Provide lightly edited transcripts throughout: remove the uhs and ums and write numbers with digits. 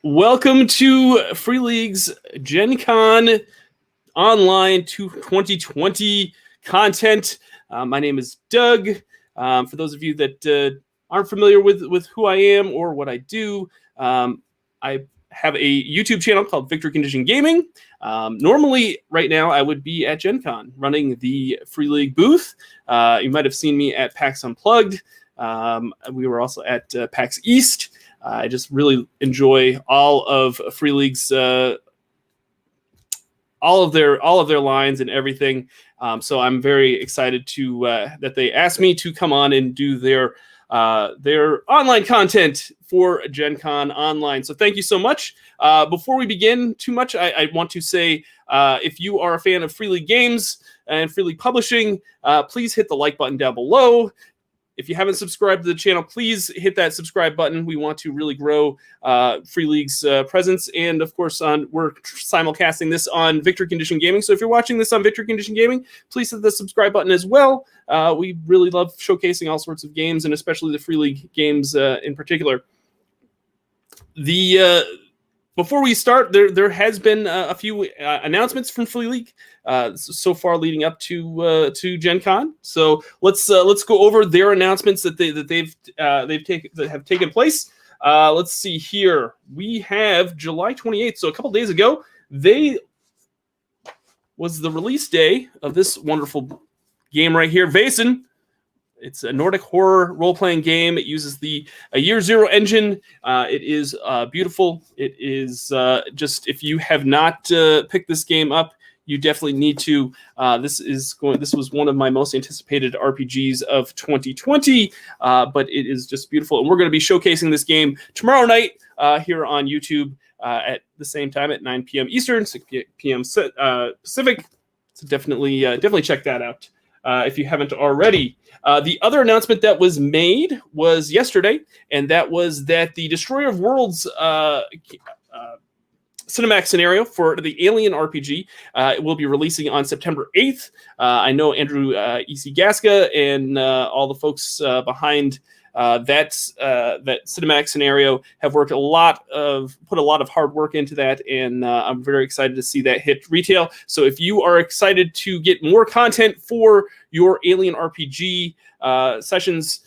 Welcome to Free League's GenCon Online 2020 content. My name is Doug. For those of you that aren't familiar with who I am or what I do, I have a YouTube channel called Victory Condition Gaming. Normally, right now, I would be at GenCon running the Free League booth. You might have seen me at PAX Unplugged. We were also at PAX East. I just really enjoy all of Free League's all of their lines and everything. So I'm very excited to that they asked me to come on and do their online content for GenCon Online. So thank you so much. Before we begin too much, I want to say if you are a fan of Free League games and Free League publishing, please hit the like button down below. If you haven't subscribed to the channel, please hit that subscribe button. We want to really grow Free League's presence. And of course, we're simulcasting this on Victory Condition Gaming. So if you're watching this on Victory Condition Gaming, please hit the subscribe button as well. We really love showcasing all sorts of games, and especially the Free League games in particular. Before we start, there has been a few announcements from Free League so far leading up to GenCon. So let's go over their announcements that have taken place. Let's see here. We have July 28th, so a couple days ago, was the release day of this wonderful game right here, Vaesen. It's a Nordic horror role-playing game. It uses the Year Zero engine. It is beautiful. It is just, if you have not picked this game up, you definitely need to. This was one of my most anticipated RPGs of 2020, but it is just beautiful. And we're going to be showcasing this game tomorrow night here on YouTube at the same time at 9 p.m. Eastern, 6 p.m. Pacific. So definitely check that out if you haven't already. The other announcement that was made was yesterday, and that was that the Destroyer of Worlds cinematic scenario for the Alien RPG will be releasing on September 8th. I know Andrew E.C. Gaska and all the folks behind that cinematic scenario have put a lot of hard work into that, and I'm very excited to see that hit retail. So if you are excited to get more content for your Alien RPG sessions,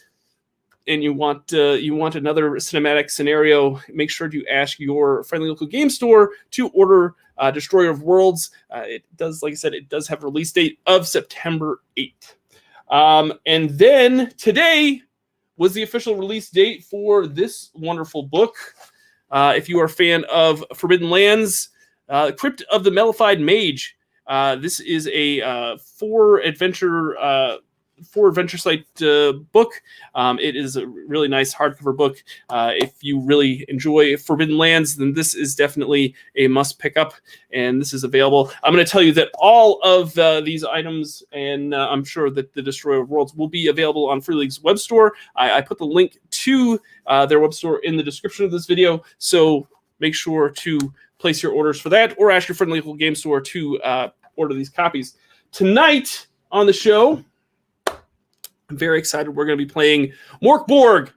and you want another cinematic scenario, make sure to ask your friendly local game store to order Destroyer of Worlds. It does, like I said, it does have a release date of September 8th. And then today was the official release date for this wonderful book. If you are a fan of Forbidden Lands, Crypt of the Mellified Mage. This is a four adventure site book. It is a really nice hardcover book. If you really enjoy Forbidden Lands, then this is definitely a must pick up, and this is available. I'm going to tell you that all of these items, and I'm sure that the Destroyer of Worlds will be available on Free League's web store. I put the link to their web store in the description of this video, so make sure to place your orders for that, or ask your friendly local game store to order these copies. Tonight on the show, I'm very excited. We're going to be playing Mork Borg,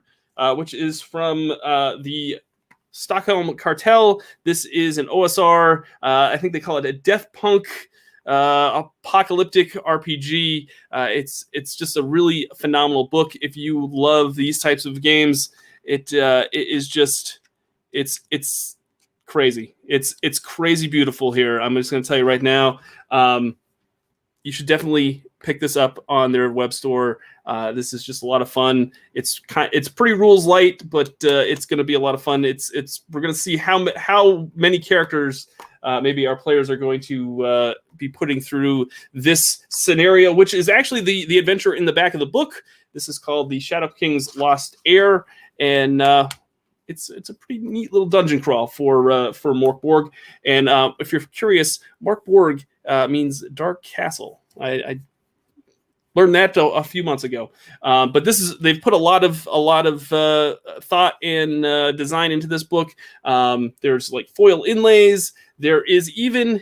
which is from the Stockholm Cartel. This is an OSR. I think they call it a death punk apocalyptic RPG. It's just a really phenomenal book. If you love these types of games, it is just it's crazy. It's crazy beautiful here. I'm just going to tell you right now. You should definitely pick this up on their web store. This is just a lot of fun. It's pretty rules light, but it's going to be a lot of fun. We're going to see how many characters maybe our players are going to be putting through this scenario, which is actually the adventure in the back of the book. This is called the Shadow King's Lost Heir, and it's a pretty neat little dungeon crawl for Mork Borg. And if you're curious, Mork Borg means dark castle. I learned that a few months ago, but they've put a lot of thought and design into this book. There's like foil inlays. There is even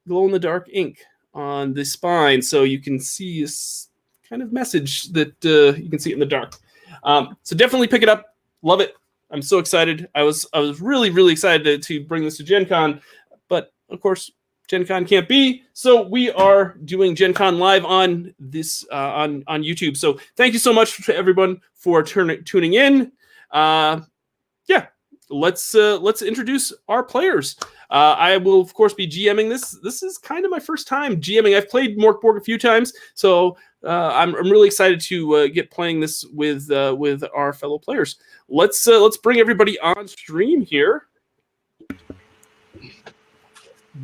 glow in the dark ink on the spine, so you can see this kind of message that you can see it in the dark. So definitely pick it up. Love it. I'm so excited. I was really, really excited to bring this to GenCon, but of course, GenCon can't be. So we are doing GenCon live on this on YouTube. So thank you so much to everyone for tuning in. Let's introduce our players. I will of course be GMing this. This is kind of my first time GMing. I've played Mork Borg a few times, so I'm really excited to get playing this with our fellow players. Let's bring everybody on stream here,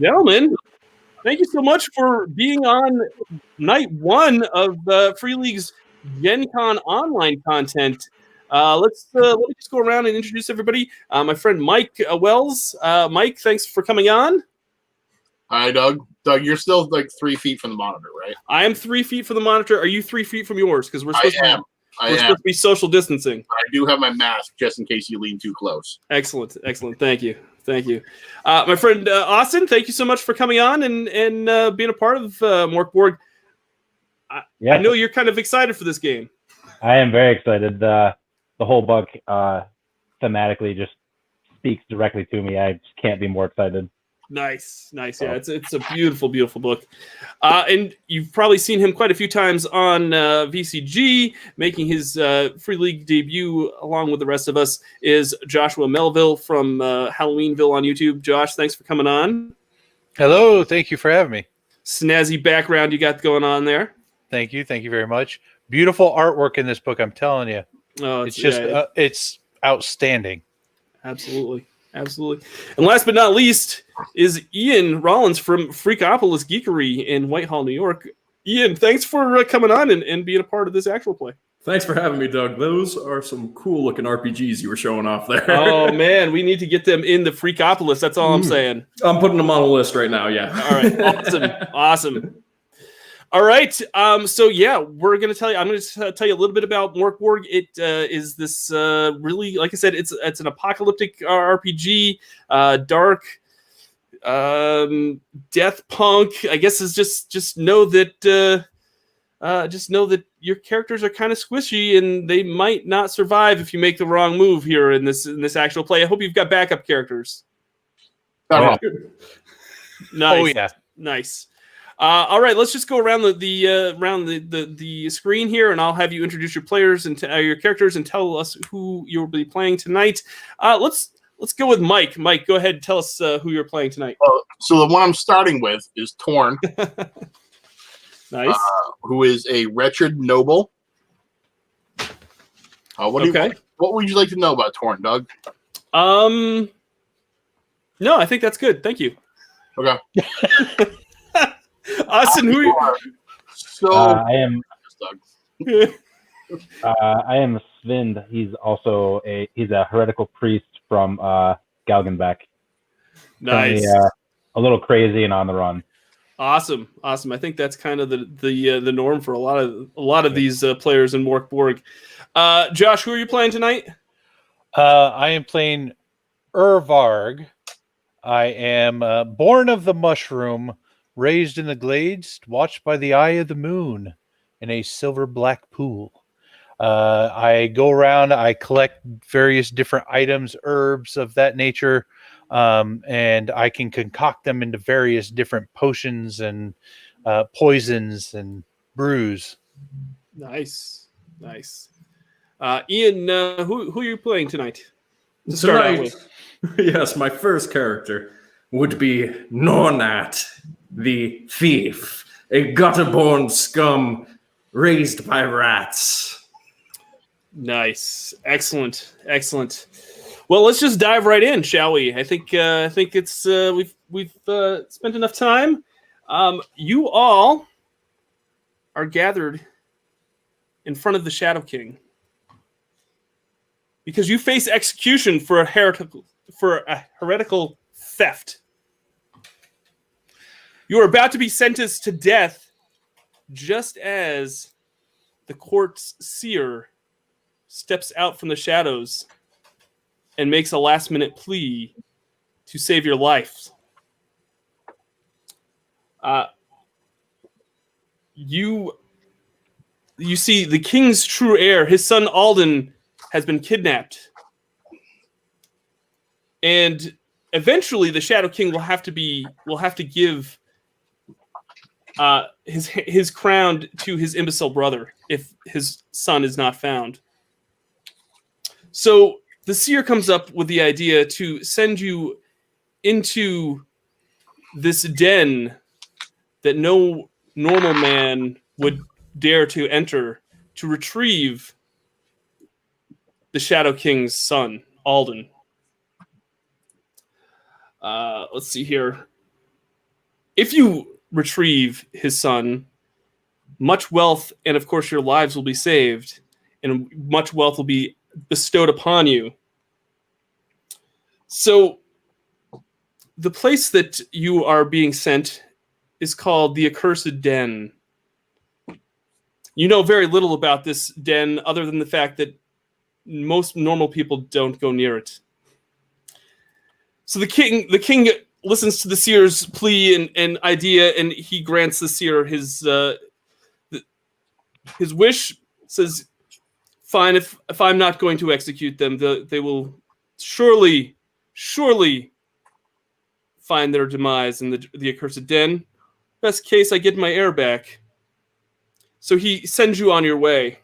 gentlemen. Thank you so much for being on night one of Free League's GenCon Online content. Let me just go around and introduce everybody. My friend Mike Wells. Mike, thanks for coming on. Hi, Doug. Doug, you're still like 3 feet from the monitor, right? I am 3 feet from the monitor. Are you 3 feet from yours? Because we're supposed to be social distancing. I do have my mask just in case you lean too close. Excellent. Thank you. My friend Austin, thank you so much for coming on and being a part of Mork Borg. I know you're kind of excited for this game. I am very excited. The whole book thematically just speaks directly to me. I just can't be more excited. Nice. Yeah, it's a beautiful book. And you've probably seen him quite a few times on VCG, making his Free League debut along with the rest of us is Joshua Melville from Halloweenville on YouTube. Josh, thanks for coming on. Hello, thank you for having me. Snazzy background you got going on there. Thank you very much. Beautiful artwork in this book, I'm telling you. Oh, it's outstanding. Absolutely. And last but not least is Ian Rollins from Freakopolis Geekery in Whitehall, New York. Ian, thanks for coming on and being a part of this actual play. Thanks for having me, Doug. Those are some cool-looking RPGs you were showing off there. Oh, man, we need to get them in the Freakopolis. That's all I'm saying. I'm putting them on a list right now, yeah. All right, awesome. All right, so yeah, I'm going to tell you a little bit about Mork Borg. It is this really, like I said, it's an apocalyptic RPG, dark, death punk. I guess is just know that your characters are kind of squishy and they might not survive if you make the wrong move here in this actual play. I hope you've got backup characters. Yeah. Nice. Oh yeah, nice. All right, let's just go around the screen here, and I'll have you introduce your players and your characters, and tell us who you'll be playing tonight. Let's go with Mike. Mike, go ahead and tell us who you're playing tonight. So the one I'm starting with is Torn. Nice. Who is a wretched noble. What would you like to know about Torn, Doug? No, I think that's good. Thank you. Okay. Austin, who are you? So I am. I am Svind. He's also a heretical priest from Galgenbeck. Nice. A little crazy and on the run. Awesome. I think that's kind of the norm for a lot of these players in Mork Borg. Josh, who are you playing tonight? I am playing Urvarg. I am born of the mushroom, raised in the glades, watched by the eye of the moon in a silver black pool. I go around, I collect various different items, herbs of that nature, and I can concoct them into various different potions and poisons and brews. Nice. Ian, who are you playing tonight? Tonight, yes, my first character would be Nornat, the thief, a gutter-born scum raised by rats. Nice, excellent. Well, let's just dive right in, shall we? I think it's we've spent enough time. You all are gathered in front of the Shadow King because you face execution for a heretical theft. You are about to be sentenced to death, just as the court's seer steps out from the shadows and makes a last-minute plea to save your life. You see the king's true heir, his son Alden, has been kidnapped and eventually the Shadow King will have to give his crown to his imbecile brother if his son is not found. So the seer comes up with the idea to send you into this den that no normal man would dare to enter to retrieve the Shadow King's son, Alden. Let's see here. If you retrieve his son, much wealth and, of course, your lives will be saved, and much wealth will be bestowed upon you. So the place that you are being sent is called the Accursed Den. You know very little about this den other than the fact that most normal people don't go near it. So the king listens to the seer's plea and idea, and he grants the seer his wish. Says, "Fine, if I'm not going to execute them, they will surely find their demise in the Accursed Den. Best case, I get my heir back." So he sends you on your way.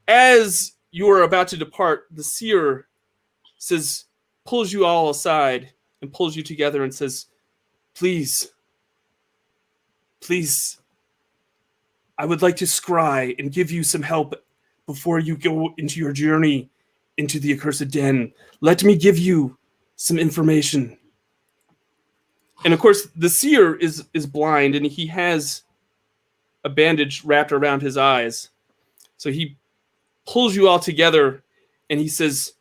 As you are about to depart, the seer pulls you all aside and pulls you together and says, please, I would like to scry and give you some help before you go into your journey into the Accursed Den. Let me give you some information. And of course, the seer is blind, and he has a bandage wrapped around his eyes. So he pulls you all together, and he says,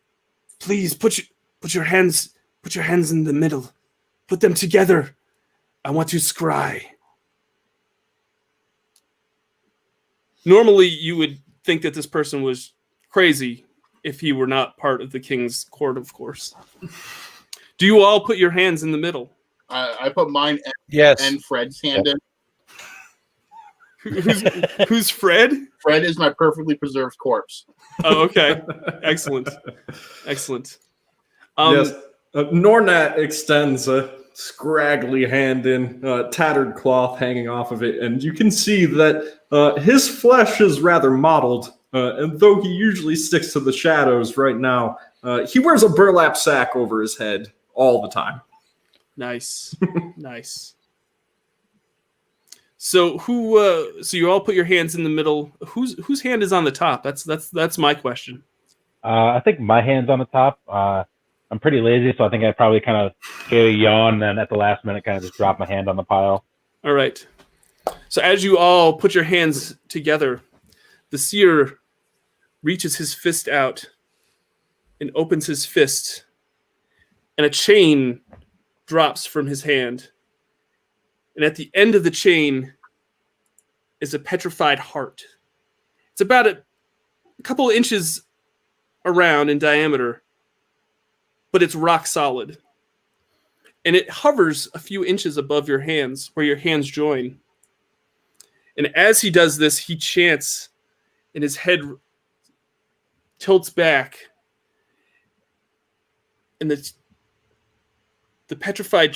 "Please put your hands in the middle. Put them together. I want to scry." Normally, you would think that this person was crazy if he were not part of the king's court, of course. Do you all put your hands in the middle? I put mine Yes. and Fred's hand in. Who's Fred? Fred is my perfectly preserved corpse. Oh, okay. Excellent. Yes. Nornat extends a scraggly hand in, tattered cloth hanging off of it, and you can see that his flesh is rather mottled, and though he usually sticks to the shadows right now, he wears a burlap sack over his head all the time. Nice. Nice. So so you all put your hands in the middle. Whose hand is on the top? That's my question. I think my hand's on the top. I'm pretty lazy, so I think I probably kind of get a yawn, and at the last minute kind of just drop my hand on the pile. All right. So as you all put your hands together, the seer reaches his fist out and opens his fist, and a chain drops from his hand. And at the end of the chain is a petrified heart. It's about a couple of inches around in diameter, but it's rock solid. And it hovers a few inches above your hands, where your hands join. And as he does this, he chants, and his head tilts back. And the petrified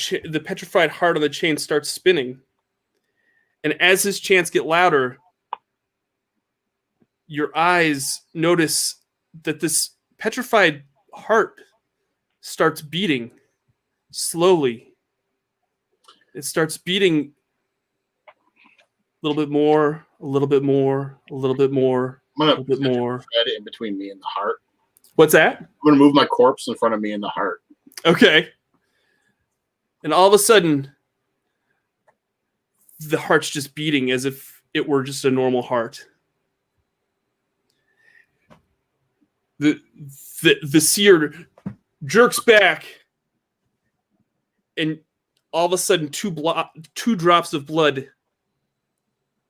heart on the chain starts spinning. And as his chants get louder, your eyes notice that this petrified heart starts beating slowly. It starts beating a little bit more, a little bit more, a little bit more, a little bit more. Fred in between me and the heart. What's that? I'm going to move my corpse in front of me and the heart. Okay. And all of a sudden, the heart's just beating as if it were just a normal heart. The seer jerks back, and all of a sudden, two drops of blood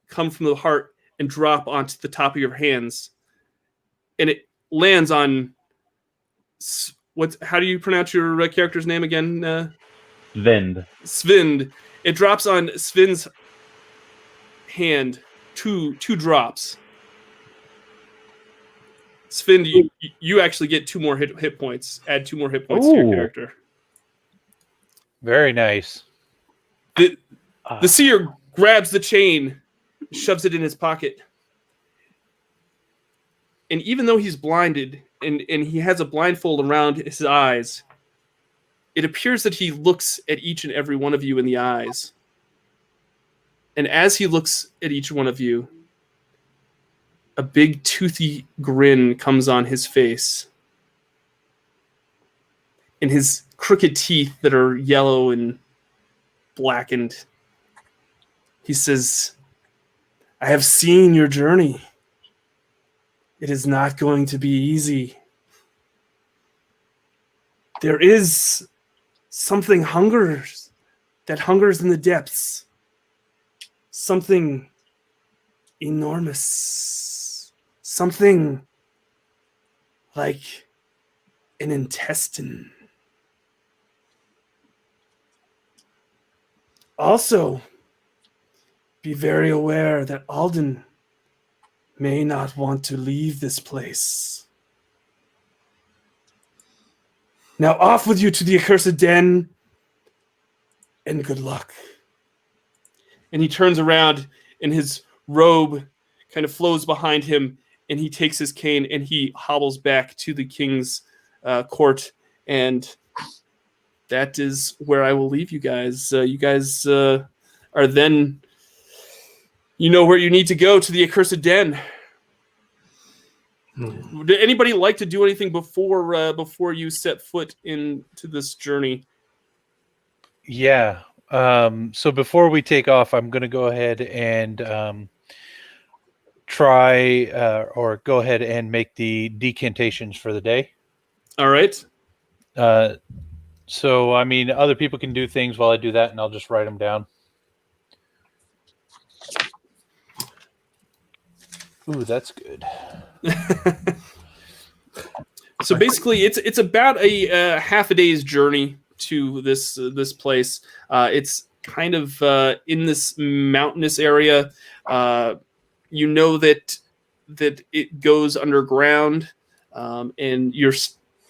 come from the heart and drop onto the top of your hands, and it lands on how do you pronounce your character's name again? Svind. It drops on Svind's hand. Two drops. Sven, you actually get 2 more hit points. Add 2 more hit points to your Ooh. character. Very nice. The seer grabs the chain, shoves it in his pocket. And even though he's blinded and he has a blindfold around his eyes, it appears that he looks at each and every one of you in the eyes. And as he looks at each one of you, a big toothy grin comes on his face. And his crooked teeth that are yellow and blackened, he says, "I have seen your journey. It is not going to be easy. There is something that hungers in the depths. Something enormous. Something like an intestine. Also, be very aware that Alden may not want to leave this place. Now off with you to the accursed den, and good luck." And he turns around, and his robe kind of flows behind him, and he takes his cane, and he hobbles back to the king's court, and that is where I will leave you guys. You guys are then... You know where you need to go, to the accursed den. Would anybody like to do anything before you set foot into this journey? Yeah. So before we take off, I'm going to go ahead and try or go ahead and make the decantations for the day. All right. So, I mean, other people can do things while I do that, and I'll just write them down. Ooh, that's good. So basically, it's about a half a day's journey to this place. It's kind of in this mountainous area. You know that it goes underground, and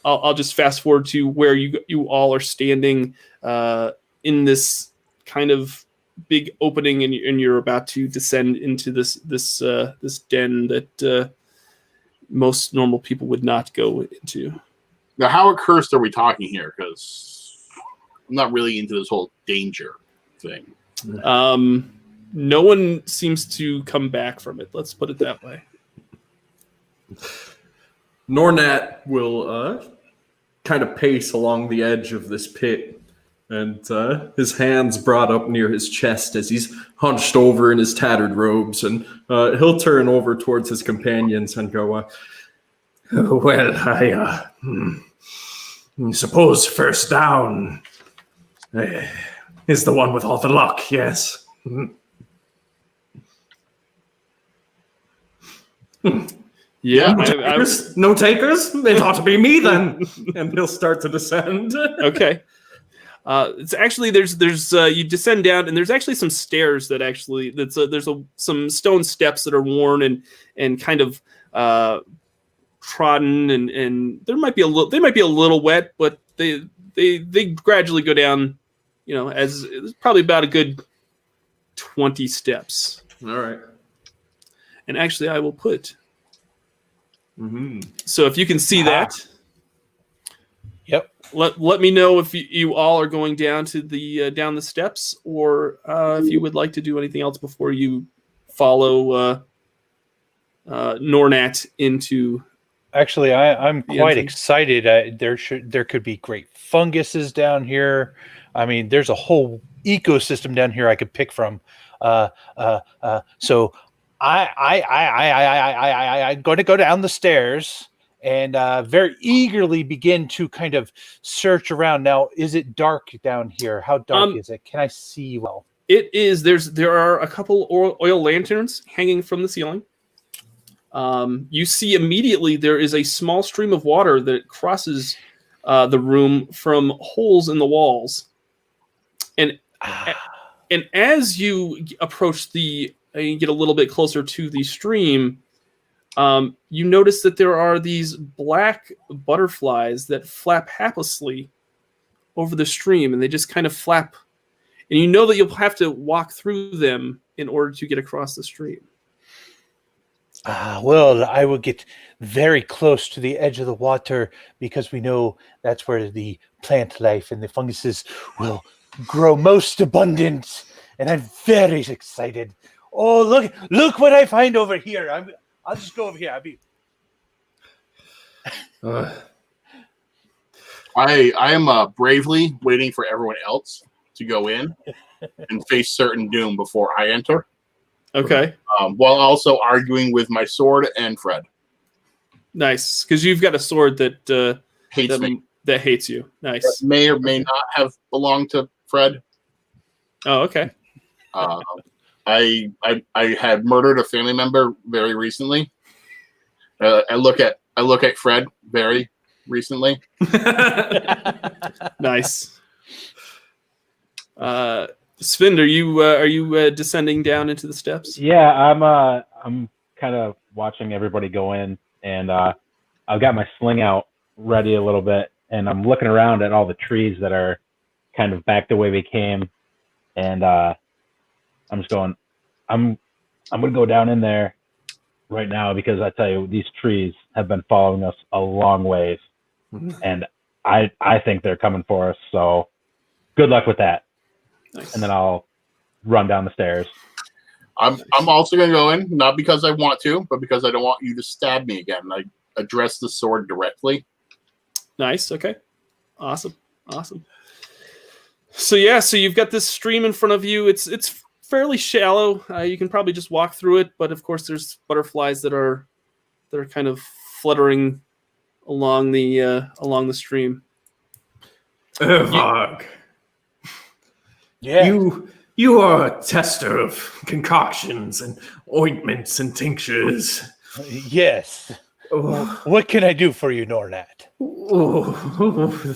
I'll just fast forward to where you all are standing in this kind of big opening, and you're about to descend into this den that most normal people would not go into. Now, how accursed are we talking here? Because I'm not really into this whole danger thing. No one seems to come back from it. Let's put it that way. Nornat will kind of pace along the edge of this pit, and his hands brought up near his chest as he's hunched over in his tattered robes, and he'll turn over towards his companions and go, "Well, I suppose first down is the one with all the luck, yes." Yeah, no takers? It ought to be me then. And he'll start to descend. Okay. It's actually there's you descend down, and there's actually some stairs that actually some stone steps that are worn and kind of trodden, and they might be a little wet, but they gradually go down. You know, as it's probably about a good 20 steps. All right. And actually, I will put. Mm-hmm. So if you can see that, yep. Let me know if you all are going down to the down the steps, or if you would like to do anything else before you follow Nornat into. Actually, I'm quite excited. There could be great funguses down here. I mean, there's a whole ecosystem down here I could pick from. So I'm going to go down the stairs and very eagerly begin to kind of search around. Now, is it dark down here? How dark is it? Can I see well? It is. There are a couple oil lanterns hanging from the ceiling. You see immediately there is a small stream of water that crosses the room from holes in the walls. And as you approach and you get a little bit closer to the stream, you notice that there are these black butterflies that flap haplessly over the stream, and they just kind of flap. And you know that you'll have to walk through them in order to get across the stream. Well, I will get very close to the edge of the water because we know that's where the plant life and the funguses will grow most abundant. And I'm very excited. Oh, look what I find over here. I'll just go over here. I am bravely waiting for everyone else to go in and face certain doom before I enter. Okay. While also arguing with my sword and Fred. Nice, because you've got a sword that Hates me. That hates you. Nice. That may or may not have belonged to Fred. Oh, okay. I had murdered a family member very recently. I look at Fred very recently. Nice. Sven, are you descending down into the steps? Yeah, I'm kind of watching everybody go in, and I've got my sling out ready a little bit, and I'm looking around at all the trees that are kind of back the way they came, and I'm just going, I'm gonna go down in there right now because I tell you, these trees have been following us a long ways, and I think they're coming for us. So good luck with that. Nice. And then I'll run down the stairs. I'm also going to go in, not because I want to, but because I don't want you to stab me again. I address the sword directly. Nice. Okay. Awesome. So you've got this stream in front of you. It's fairly shallow. You can probably just walk through it, but of course there's butterflies that are kind of fluttering along the stream. Varg. Yeah. You are a tester of concoctions and ointments and tinctures. Yes. Oh, What can I do for you, Nornat?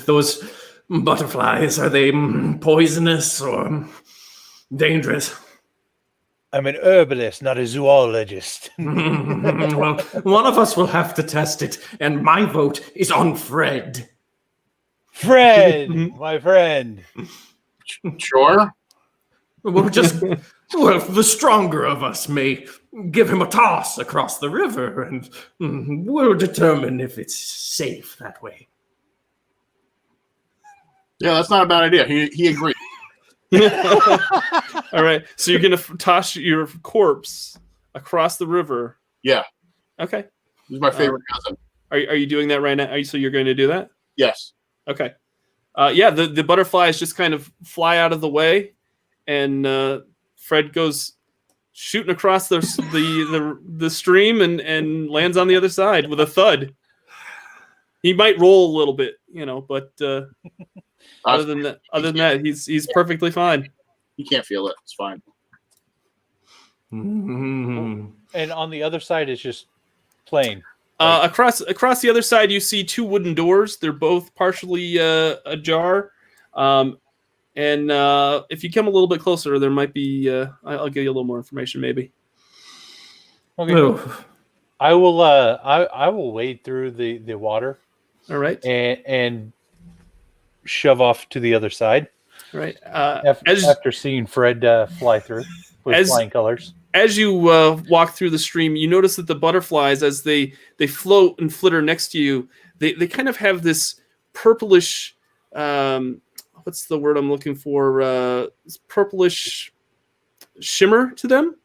those butterflies, are they poisonous or dangerous? I'm an herbalist, not a zoologist. Well, one of us will have to test it, and my vote is on Fred. Fred, my friend. Sure. Well, the stronger of us may give him a toss across the river, and we'll determine if it's safe that way. Yeah, that's not a bad idea. He agreed. All right. So you're gonna toss your corpse across the river. Yeah. Okay. He's my favorite cousin. Are you doing that right now? So you're going to do that? Yes. Okay. The butterflies just kind of fly out of the way, and Fred goes shooting across the stream and lands on the other side with a thud. He might roll a little bit, but other than that, he's perfectly fine. You can't feel it. It's fine. And on the other side is just plain. Across the other side, you see two wooden doors. They're both partially ajar. And if you come a little bit closer, there might be. I'll give you a little more information, maybe. Okay. Oh. I will wade through the water. All right. And shove off to the other side. All right. After seeing Fred fly through with flying colors. As you walk through the stream, you notice that the butterflies, as they float and flitter next to you, they kind of have this purplish, what's the word I'm looking for? This purplish shimmer to them,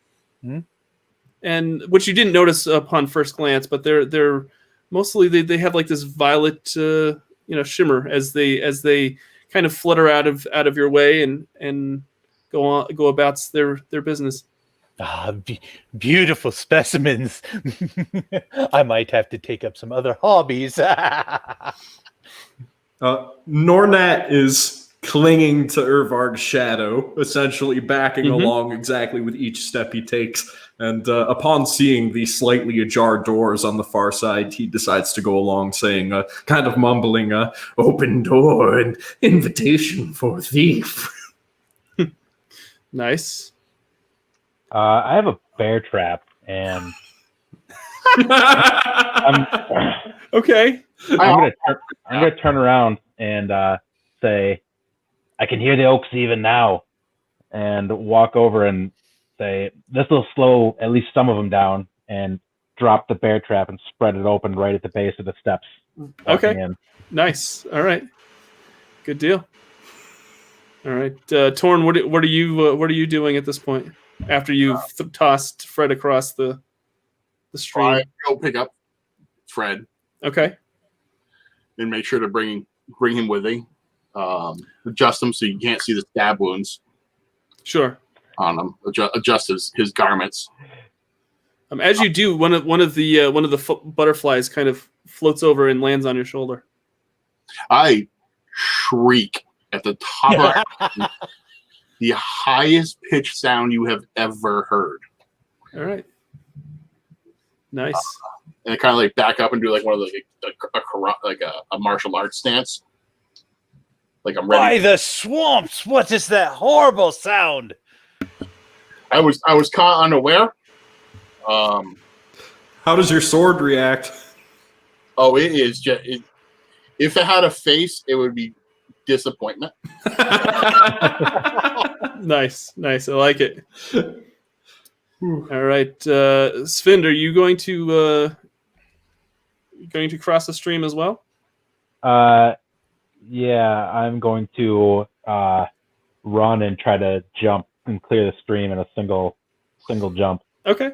and which you didn't notice upon first glance, but they're mostly they have like this violet shimmer as they kind of flutter out of your way and go about their business. Beautiful specimens. I might have to take up some other hobbies. Nornat is clinging to Urvarg's shadow, essentially backing along exactly with each step he takes. And upon seeing the slightly ajar doors on the far side, he decides to go along, saying, kind of mumbling, open door and invitation for thief. Nice. I have a bear trap, and I'm, Okay. I'm gonna turn around and say, I can hear the oaks even now, and walk over and say, this will slow at least some of them down, and drop the bear trap and spread it open right at the base of the steps. Okay. In. Nice. All right. Good deal. All right, Torn. What are you doing at this point after you've tossed Fred across the stream? I go pick up Fred. Okay. And make sure to bring him with me. Adjust him so you can't see the stab wounds. Sure. On him. Adjust his garments. As you do, one of the butterflies kind of floats over and lands on your shoulder. I shriek at the top of the highest pitch sound you have ever heard. All right. Nice. And I kind of like back up and do like one of the a martial arts stance. Like I'm ready. By the swamps! What is that horrible sound? I was caught unaware. How does your sword react? Oh, it is just. If it had a face, it would be disappointment. Nice. I like it. All right, Sven, are you going to cross the stream as well? Yeah, I'm going to run and try to jump and clear the stream in a single jump. Okay.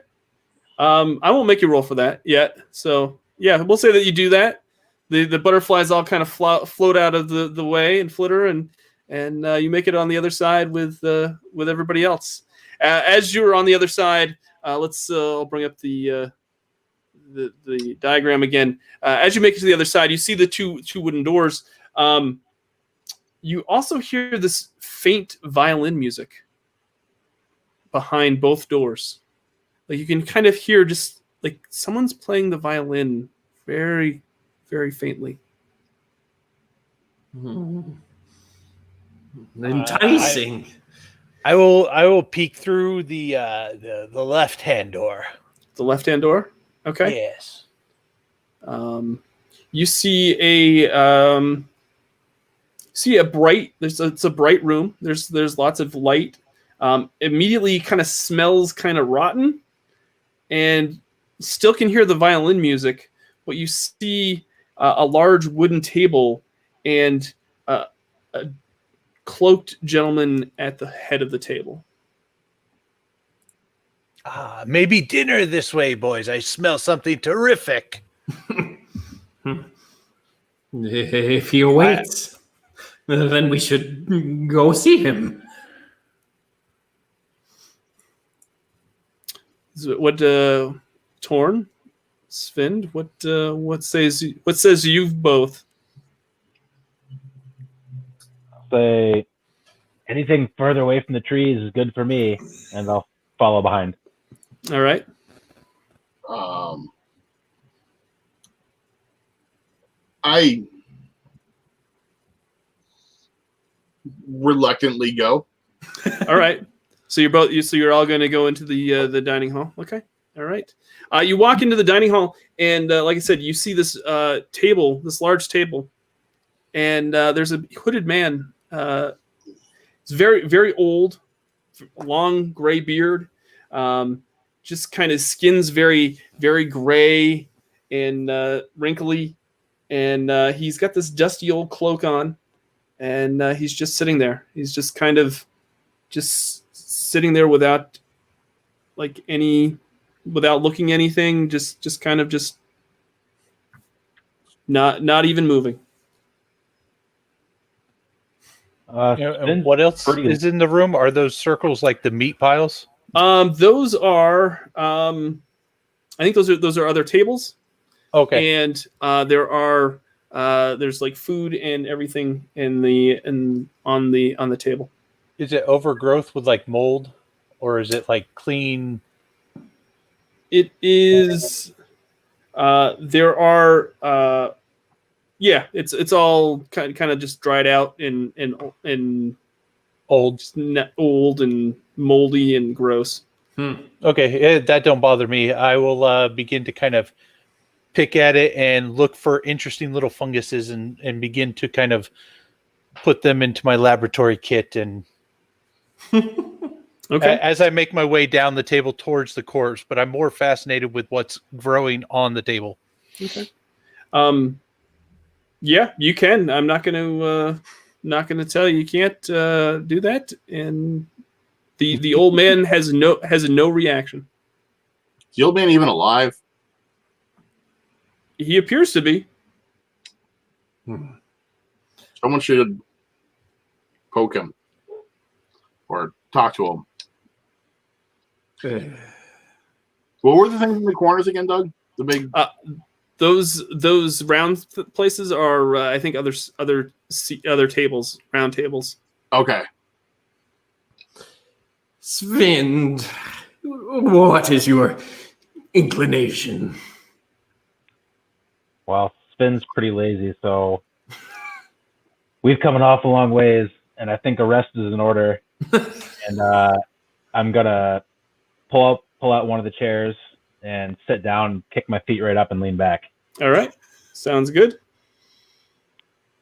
I won't make you roll for that yet. So yeah, we'll say that you do that. The butterflies all kind of float out of the way and flitter, and you make it on the other side with everybody else. As you're on the other side, I'll bring up the diagram again. As you make it to the other side, you see the two wooden doors. You also hear this faint violin music behind both doors. Like you can kind of hear just like someone's playing the violin very, very faintly. Enticing. I will peek through the left-hand door. The left-hand door? Okay. Yes. You see a bright. It's a bright room. There's lots of light. Immediately, kind of smells kind of rotten, and still can hear the violin music. But you see a large wooden table and a cloaked gentleman at the head of the table. Maybe dinner this way, boys. I smell something terrific. If he awaits, then we should go see him. What Torn, Sven? What says you both? Say anything further away from the trees is good for me, and I'll follow behind. All right. I reluctantly go. All right. So you're all going to go into the dining hall. Okay. All right. You walk into the dining hall, and like I said, you see this table, this large table, and there's a hooded man. He's very, very old, long gray beard. Just kind of skin's very, very gray and wrinkly, and he's got this dusty old cloak on, and he's just sitting there. He's just kind of just sitting there without looking anything, just kind of just not even moving. And what else is in the room? Are those circles like the meat piles? Those are I think those are other tables. Okay. And there's like food and everything on the table. Is it overgrowth with like mold, or is it like clean? It is. There are. Yeah, it's all kind of just dried out and Old and moldy and gross. Okay, that don't bother me. I will begin to kind of pick at it and look for interesting little funguses and begin to kind of put them into my laboratory kit. And Okay. as I make my way down the table towards the corpse, but I'm more fascinated with what's growing on the table. Okay. Yeah, you can. I'm not going to tell you can't do that. And the old man has no reaction. Is the old man even alive? He appears to be. Someone should poke him or talk to him. What were the things in the corners again, Doug? The big. Those round places are, I think, other tables, round tables. Okay. Sven, what is your inclination? Well, Spin's pretty lazy, so we've come an awful long ways, and I think a rest is in order. And I'm gonna pull out one of the chairs and sit down, kick my feet right up, and lean back. All right, sounds good.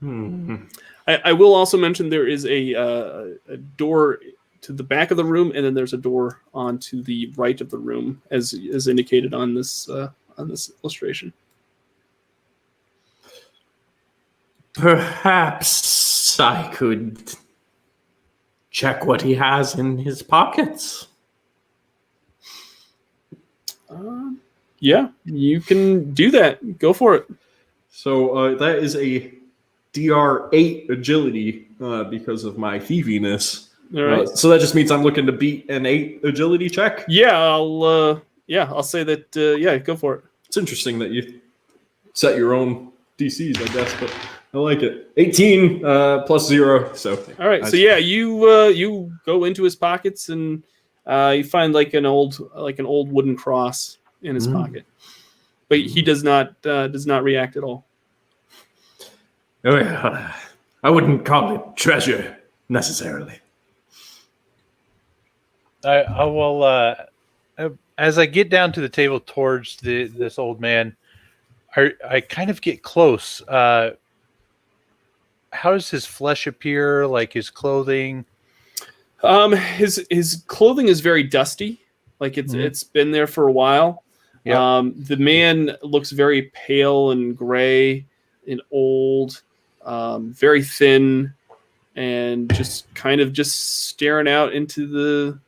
I will also mention there is a door to the back of the room, and then there's a door onto the right of the room, as indicated on this illustration. Perhaps I could check what he has in his pockets. Yeah, you can do that. Go for it. So that is a DR8 agility because of my thieviness. All right. So that just means I'm looking to beat an 8 agility check. Yeah, I'll say that. Yeah, go for it. It's interesting that you set your own DCs, I guess, but I like it. 18 plus 0. So all right. So yeah, you go into his pockets and you find like an old wooden cross in his pocket, but he does not react at all. Well, I wouldn't call it treasure necessarily. I will, as I get down to the table towards this old man, I kind of get close. How does his flesh appear? Like his clothing? His clothing is very dusty. Like it's been there for a while. Yep. The man looks very pale and gray and old, very thin, and just kind of just staring out into the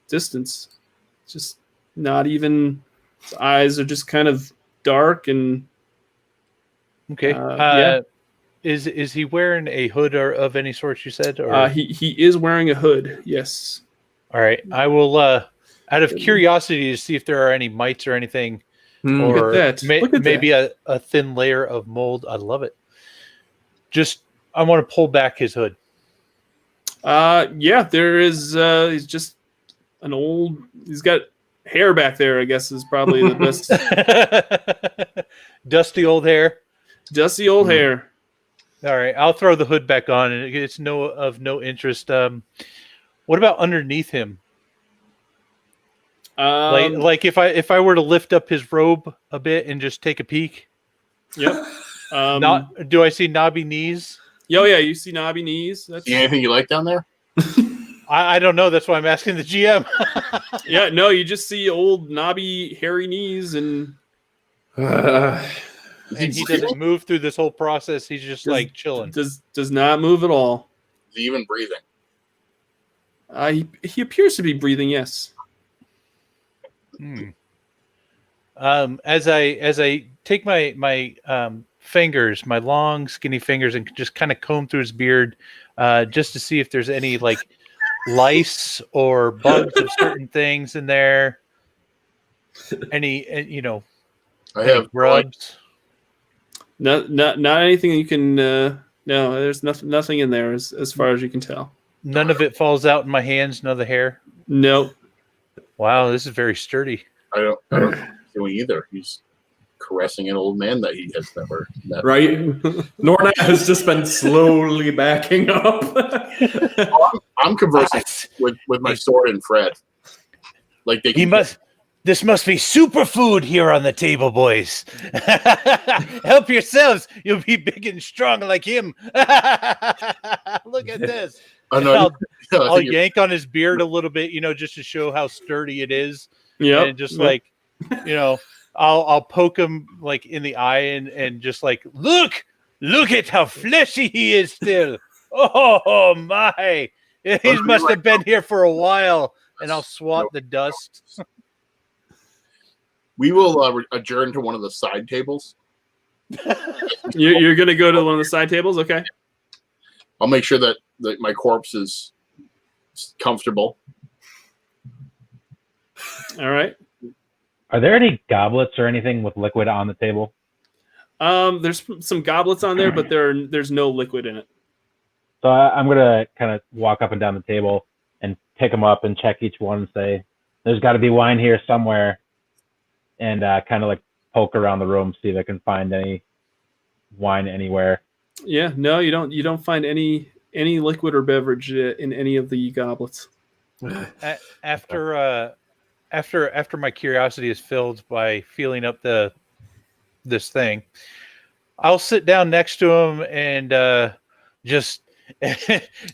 distance. Just not even. His eyes are just kind of dark and. Okay. Yeah. Is he wearing a hood or of any sort? You said, or he is wearing a hood. Yes. All right. I will. Out of curiosity to see if there are any mites or anything, or Look at that. Maybe a thin layer of mold. I love it. Just I want to pull back his hood. Yeah, there is. He's just an old. He's got hair back there. I guess is probably the best. Dusty old hair. Dusty old hair. All right, I'll throw the hood back on, and it's of no interest. What about underneath him? Like if I were to lift up his robe a bit and just take a peek. Yep. Do I see knobby knees? Oh yeah, you see knobby knees. That's See anything you like down there? I don't know. That's why I'm asking the GM. yeah. No, you just see old knobby hairy knees and. And he doesn't move through this whole process. He's just like chilling. Does not move at all. Is he even breathing? He appears to be breathing. Yes. As I take my fingers, my long skinny fingers, and just kind of comb through his beard, just to see if there's any like lice or bugs of certain things in there. Any I have grubs. Not anything you can. No, there's nothing in there as far as you can tell. None of it falls out in my hands. None of the hair. No. Wow, this is very sturdy. I don't do either. He's caressing an old man that he has never met. Right? Norna has just been slowly backing up. I'm conversing with my sword and Fred. Like they He can must. This must be superfood here on the table, boys. Help yourselves. You'll be big and strong like him. Look at this. Oh, no, I'll yank on his beard a little bit, just to show how sturdy it is. Yeah. And just I'll poke him like in the eye and just like, look at how fleshy he is still. Oh my. He must have been here for a while. And I'll swat the dust. We will adjourn to one of the side tables. You're going to go to one of the side tables? Okay. I'll make sure that my corpse is comfortable. All right. Are there any goblets or anything with liquid on the table? There's some goblets on there, but there's no liquid in it. So I'm going to kind of walk up and down the table and pick them up and check each one and say, there's got to be wine here somewhere. And kind of like poke around the room, see if I can find any wine anywhere. Yeah, no, you don't find any liquid or beverage in any of the goblets. After my curiosity is filled by feeling up this thing, I'll sit down next to him and just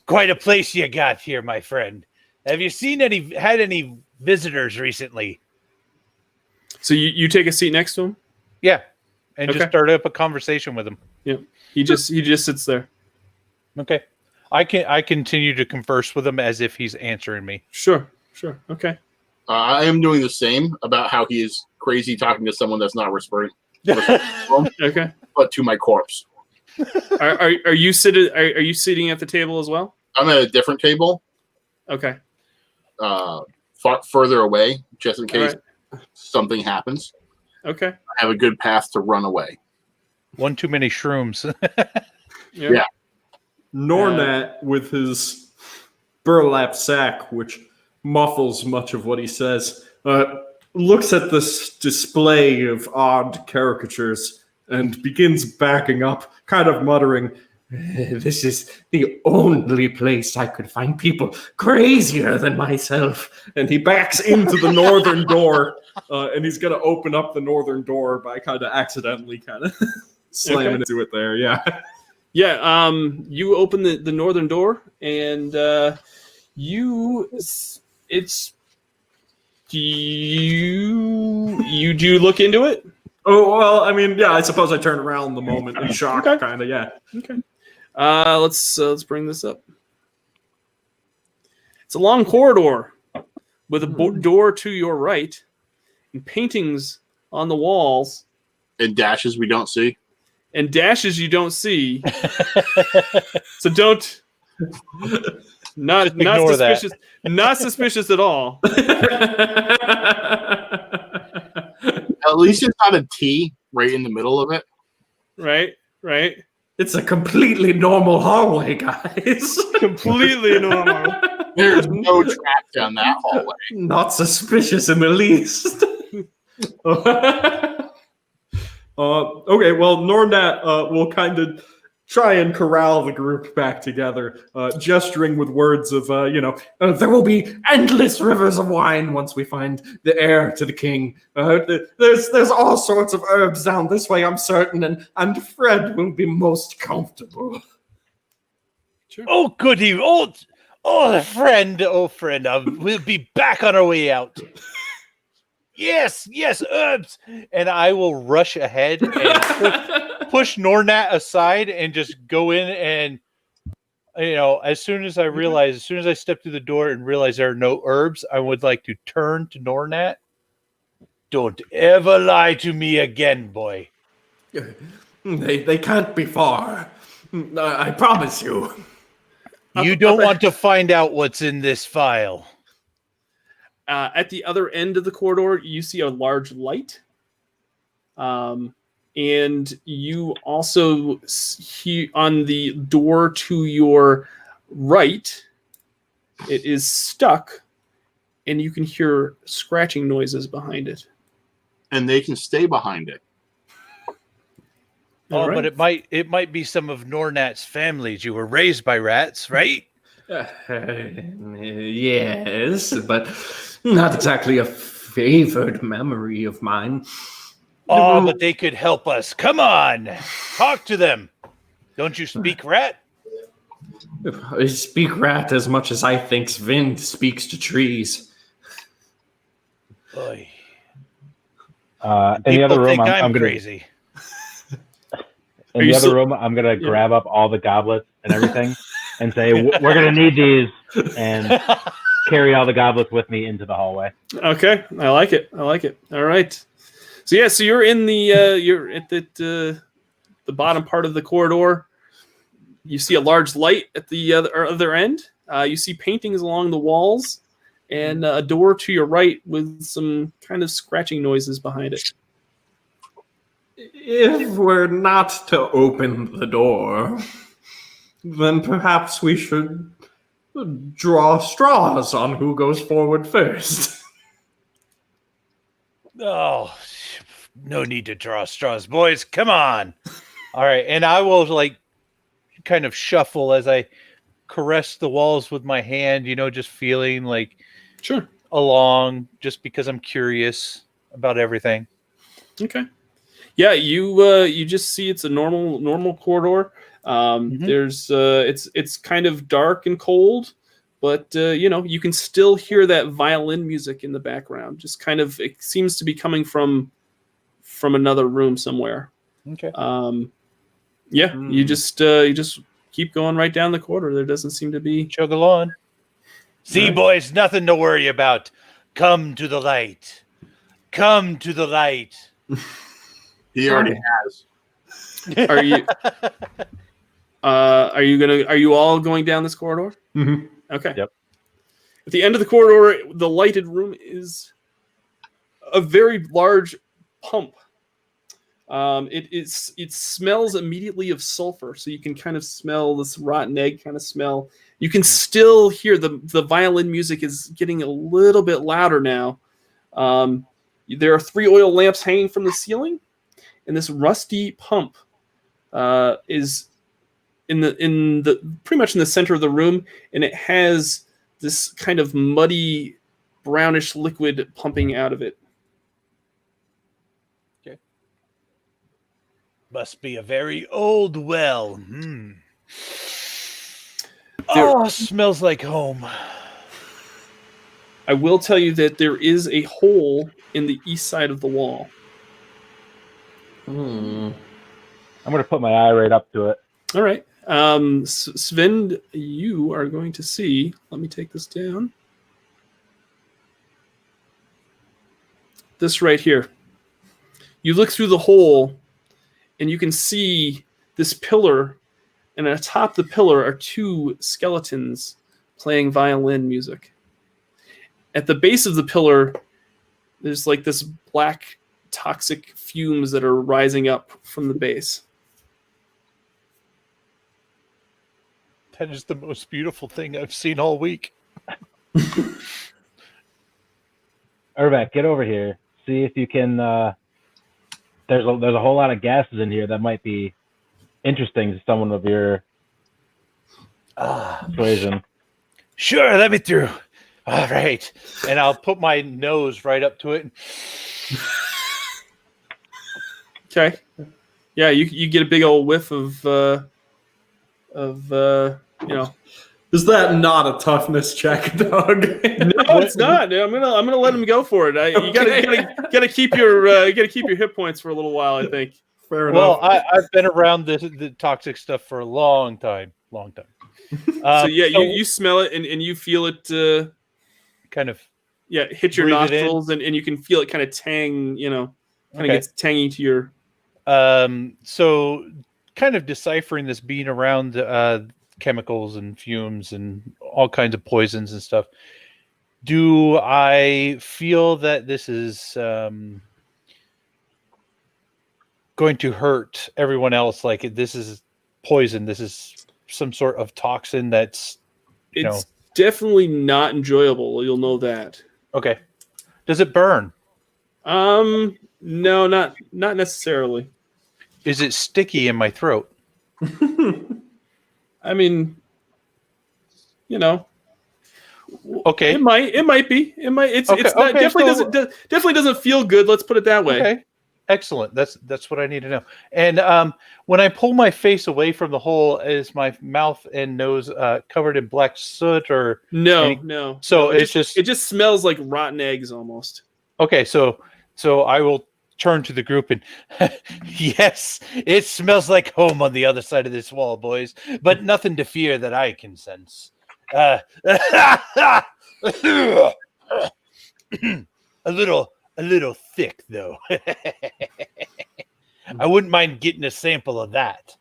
quite a place you got here, my friend. Have you had any visitors recently? So you take a seat next to him? Yeah, and just start up a conversation with him. Yeah, he just sits there. Okay, I continue to converse with him as if he's answering me. Sure. Okay. I am doing the same about how he is crazy talking to someone that's not whispering. Okay. But to my corpse. Are you sitting at the table as well? I'm at a different table. Okay. Further away, just in case. Right. Something happens. Okay. I have a good path to run away. One too many shrooms. Yeah. Nornat, with his burlap sack, which muffles much of what he says, looks at this display of odd caricatures and begins backing up, kind of muttering, This is the only place I could find people crazier than myself. and he backs into the northern door, and he's going to open up the northern door by kind of accidentally slamming into it there. Yeah. Yeah. You open the northern door, and you do look into it. Oh, well, I mean, yeah, I suppose I turn around the moment in shock, kind of, yeah. Okay. Let's bring this up. It's a long corridor with a door to your right and paintings on the walls And dashes we don't see. and dashes you don't see. So don't not ignore suspicious. Not suspicious at all. At least it's not a T right in the middle of it. Right? It's a completely normal hallway, guys. Completely normal. There's no trap down that hallway. Not suspicious in the least. Okay, well, Nornat will kind of try and corral the group back together, gesturing with words of, There will be endless rivers of wine once we find the heir to the king. There's all sorts of herbs down this way, I'm certain, and Fred will be most comfortable. Sure. Oh, goody. Oh, friend. We'll be back on our way out. Yes, herbs. And I will rush ahead and push Nornat aside and just go in and, as soon as I step through the door and realize there are no herbs, I would like to turn to Nornat. Don't ever lie to me again, boy. They can't be far. I promise you. You don't want to find out what's in this file. At the other end of the corridor, you see a large light. And you also see on the door to your right, it is stuck, and you can hear scratching noises behind it. And they can stay behind it. Oh, All right. but it might be some of Nornat's families. You were raised by rats, right? Yes, but not exactly a favored memory of mine. Oh, but they could help us. Come on, talk to them. Don't you speak rat? I speak rat as much as I think Sven speaks to trees. Boy. In the People other room, think I'm I'm gonna. crazy. In the other room, I'm gonna grab up all the goblets and everything, and say, "We're gonna need these," and carry all the goblets with me into the hallway. Okay, I like it. I like it. All right. So yeah, so you're in the you're at the bottom part of the corridor. You see a large light at the other end. You see paintings along the walls, and a door to your right with some kind of scratching noises behind it. If we're not to open the door, then perhaps we should draw straws on who goes forward first. Oh, no need to draw straws, boys. Come on. All right, and I will kind of shuffle as I caress the walls with my hand, just feeling Sure. along, just because I'm curious about everything. Okay. Yeah, you just see it's a normal corridor. There's it's kind of dark and cold, but you can still hear that violin music in the background. Just kind of, it seems to be coming from another room somewhere. Okay. You just keep going right down the corridor. There doesn't seem to be. Chug along. See, Right. boys, nothing to worry about. Come to the light. Come to the light. He already has. Are you? Are you all going down this corridor? Mm-hmm. Okay. Yep. At the end of the corridor, the lighted room is a very large pump. It smells immediately of sulfur, so you can kind of smell this rotten egg kind of smell. You can still hear the violin music is getting a little bit louder now. There are 3 oil lamps hanging from the ceiling, and this rusty pump is in the pretty much in the center of the room, and it has this kind of muddy brownish liquid pumping out of it. Must be a very old well. Oh, smells like home. I will tell you that there is a hole in the east side of the wall. I'm gonna put my eye right up to it. All right. Sven, you are going to see. Let me take this down. This right here. You look through the hole, and you can see this pillar, and atop the pillar are 2 skeletons playing violin music. At the base of the pillar, there's like this black toxic fumes that are rising up from the base. That is the most beautiful thing I've seen all week. Urbeck, get over here. See if you can. There's a whole lot of gases in here that might be interesting to someone of your persuasion. Sure, let me through. All right, and I'll put my nose right up to it. Okay. Yeah, you get a big old whiff of Is that not a toughness check, Doug? No, it's not. I'm gonna let him go for it. You gotta keep your hit points for a little while, I think. Fair enough. Well, I've been around the toxic stuff for a long time. So yeah, you smell it and you feel it kind of hit your breathe it in. nostrils and you can feel it kind of tang, kind of gets tangy to your. So kind of deciphering this, being around chemicals and fumes and all kinds of poisons and stuff. Do I feel that this is going to hurt everyone else? Like this is poison. This is some sort of toxin that's It's definitely not enjoyable. You'll know that. Okay. Does it burn? No, not necessarily. Is it sticky in my throat? I mean, Okay. It might be. It might. It's Okay, not, okay, definitely so- definitely doesn't feel good. Let's put it that way. Okay. Excellent. That's what I need to know. And when I pull my face away from the hole, is my mouth and nose covered in black soot or No, any- no. So No, it's just it just smells like rotten eggs almost. okay. So I will turn to the group and yes, it smells like home on the other side of this wall, boys. But nothing to fear that I can sense. A little thick though. I wouldn't mind getting a sample of that.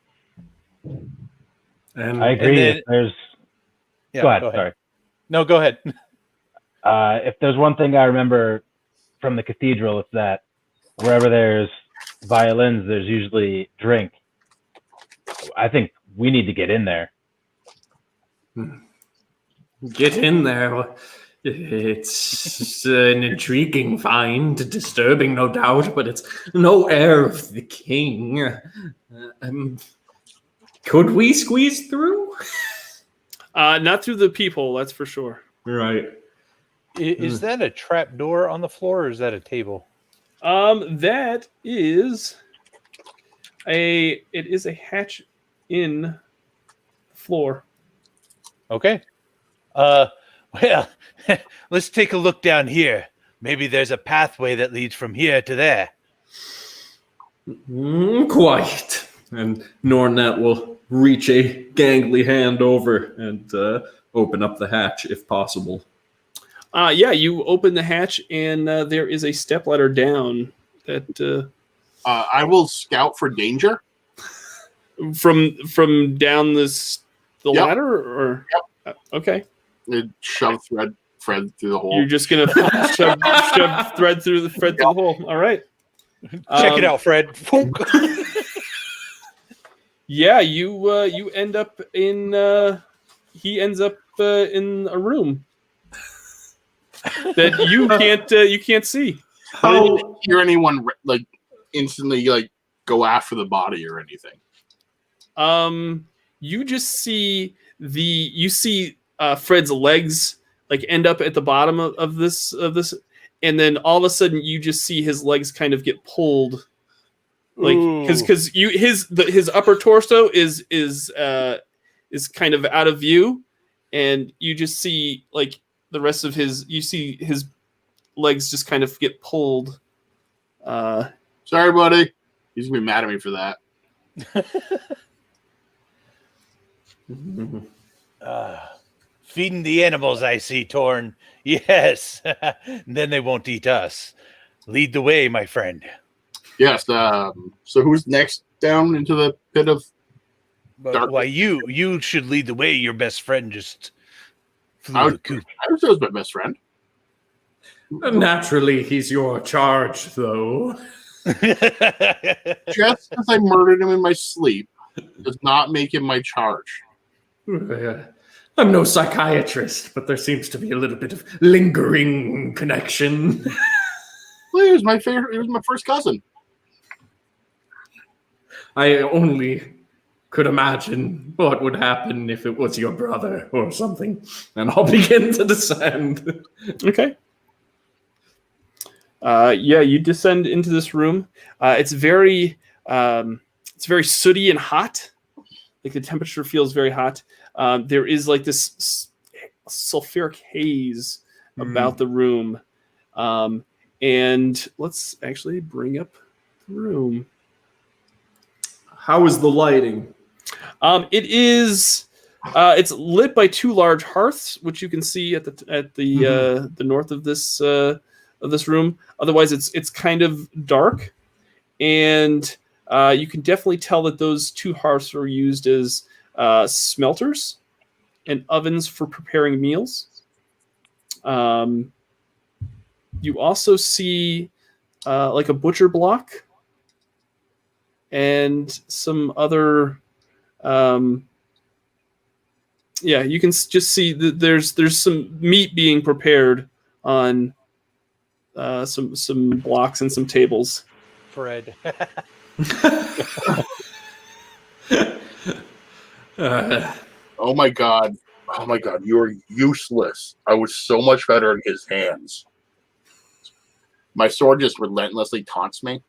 And I agree. then- If there's Yeah, go ahead. Sorry. No, go ahead. If there's one thing I remember from the cathedral, it's that wherever there's violins, there's usually drink. I think we need to get in there. Get in there. It's an intriguing find, disturbing, no doubt, but it's no heir of the king. Could we squeeze through? Not through the peephole, that's for sure. right. Is that a trap door on the floor, or is that a table? That is it is a hatch in the floor. Okay. Well, let's take a look down here. Maybe there's a pathway that leads from here to there. Quite. And Nornet will reach a gangly hand over and open up the hatch if possible. Yeah, you open the hatch and there is a stepladder down that I will scout for danger. from down the Yep. ladder or okay. And shove Fred through the hole. You're just gonna shove thread through the hole. All right. Check it out, Fred. Yeah, you end up in. He ends up in a room that you can't see. I didn't hear anyone like instantly like go after the body or anything. You just see Fred's legs like end up at the bottom of this, and then all of a sudden you just see his legs kind of get pulled, like because his upper torso is kind of out of view, and you just see like the rest of his legs just kind of get pulled. Sorry, buddy. He's gonna be mad at me for that. Feeding the animals, I see, Torn. Yes. Then they won't eat us. Lead the way, my friend. Yes. So who's next down into the pit of? But why you should lead the way. Your best friend just flew I the coop. was my best friend. Naturally, he's your charge, though. Just because I murdered him in my sleep does not make him my charge. I'm no psychiatrist, but there seems to be a little bit of lingering connection. Well, he was my favorite. He was my first cousin. I only could imagine what would happen if it was your brother or something. And I'll begin to descend. Okay. Yeah, you descend into this room. It's very sooty and hot. Like the temperature feels very hot. There is like this sulfuric haze about the room. And let's actually bring up the room. How is the lighting? It is. It's lit by two large hearths, which you can see at the north of this room. Otherwise, it's kind of dark, and you can definitely tell that those two hearths are used as smelters and ovens for preparing meals. You also see like a butcher block and some other. Yeah, you can just see that there's some meat being prepared on some blocks and some tables. Fred. Oh my god! Oh my god, you are useless. I was so much better in his hands. My sword just relentlessly taunts me.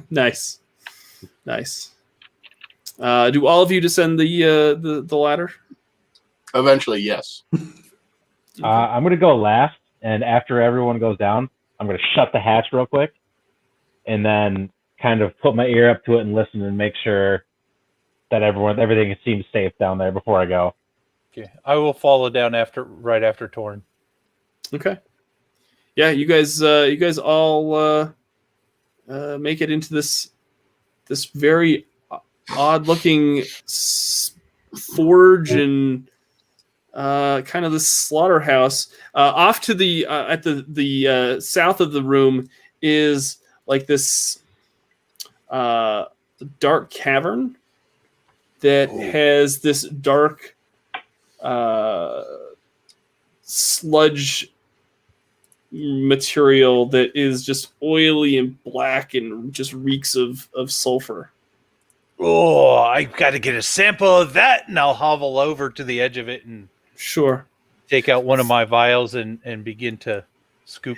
Nice. Do all of you descend the ladder? Eventually, yes. I'm going to go last, and after everyone goes down, I'm going to shut the hatch real quick, and then kind of put my ear up to it and listen and make sure that everything seems safe down there before I go. Okay, I will follow down right after Torn. Okay. Yeah, you guys all make it into this very odd-looking forge and kind of this slaughterhouse. Off to the at the south of the room is like this dark cavern that has this dark sludge material that is just oily and black and just reeks of sulfur. Oh, I've got to get a sample of that, and I'll hobble over to the edge of it and Sure. take out one of my vials and begin to scoop.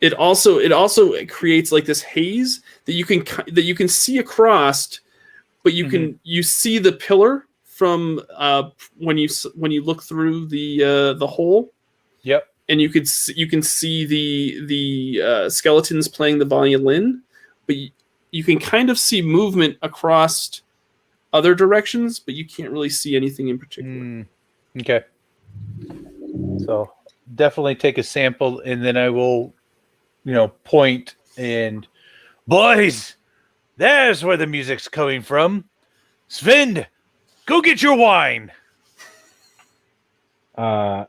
It also creates like this haze that you can see across, but you see the pillar from when you look through the hole. Yep. And you can see the skeletons playing the violin, but you can kind of see movement across other directions, but you can't really see anything in particular. Okay. So definitely take a sample, and then I will, point and, boys, there's where the music's coming from. Sven, go get your wine. Yeah,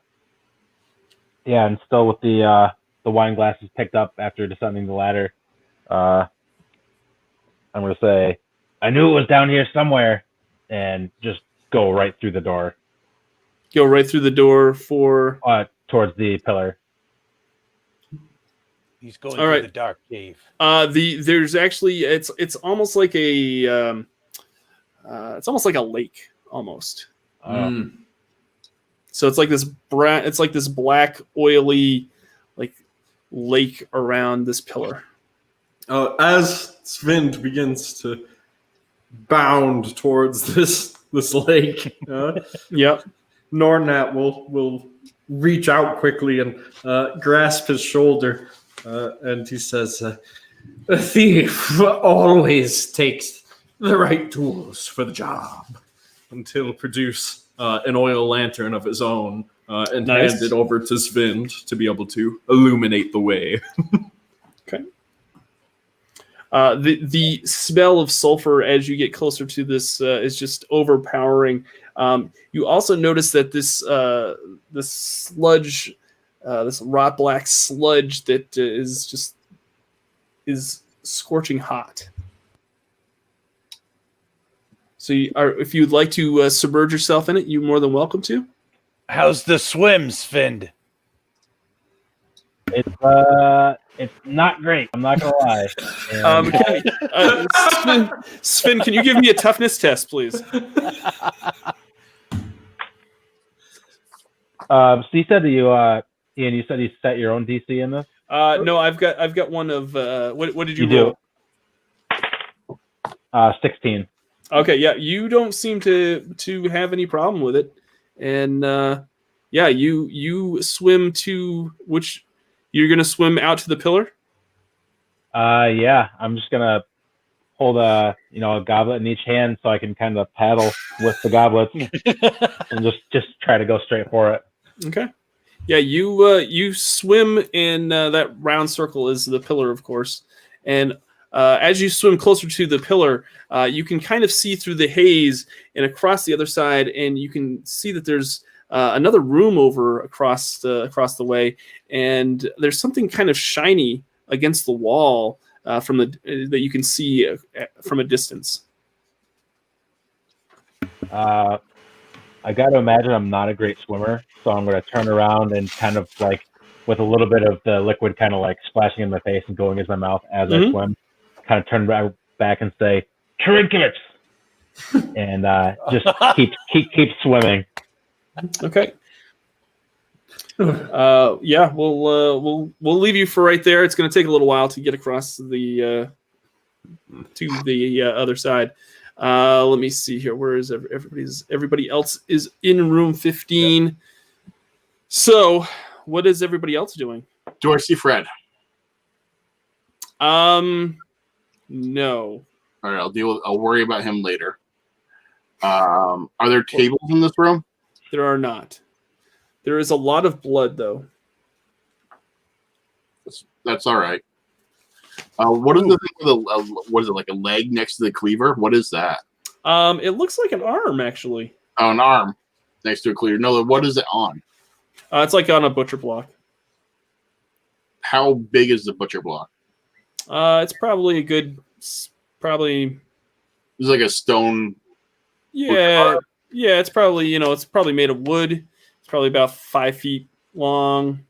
and still with the wine glasses picked up after descending the ladder, I'm going to say, I knew it was down here somewhere, and just go right through the door. Go right through the door for... towards the pillar. He's going through the dark cave. There's actually... It's almost like a... it's almost like a lake, almost. So it's like this black, oily, like lake around this pillar. As Sven begins to bound towards this lake, Yep. Nornat will reach out quickly and grasp his shoulder, and he says, A thief always takes the right tools for the job. and he'll produce an oil lantern of his own and Nice. hand it over to Sven to be able to illuminate the way. Okay. The smell of sulfur as you get closer to this is just overpowering. You also notice that this sludge, this rot black sludge that is scorching hot. So if you'd like to submerge yourself in it, you're more than welcome to. How's the swim, Sven? It's not great. I'm not gonna lie. Sven, can you give me a toughness test, please? So you said that Ian, you said you set your own DC in this. No, I've got one of what did you You roll? 16. Okay, yeah, you don't seem to have any problem with it, and yeah, you swim to which you're gonna swim out to the pillar. Yeah, I'm just gonna hold a goblet in each hand so I can kind of paddle with the goblet and just try to go straight for it. Okay. Yeah, you swim, and that round circle is the pillar, of course. And as you swim closer to the pillar, you can kind of see through the haze and across the other side, and you can see that there's another room over across the way, and there's something kind of shiny against the wall that you can see from a distance. I got to imagine I'm not a great swimmer, so I'm going to turn around and kind of like with a little bit of the liquid kind of like splashing in my face and going into my mouth as I swim, kind of turn back and say, trinkets! And just keep swimming. Okay. Yeah, we'll leave you for right there. It's going to take a little while to get across the other side. Let me see here. Where is everybody else is in room 15. Yep. So, what is everybody else doing? Do I see Fred? No. All right, I'll worry about him later. Are there tables in this room? There are not. There is a lot of blood, though. That's all right. What is the thing with what is it, like a leg next to the cleaver? What is that? It looks like an arm, actually. Oh, an arm next to a cleaver. No, what is it on? It's like on a butcher block. How big is the butcher block? It's probably a good, It's like a stone. Yeah, it's probably it's probably made of wood. It's probably about 5 feet long.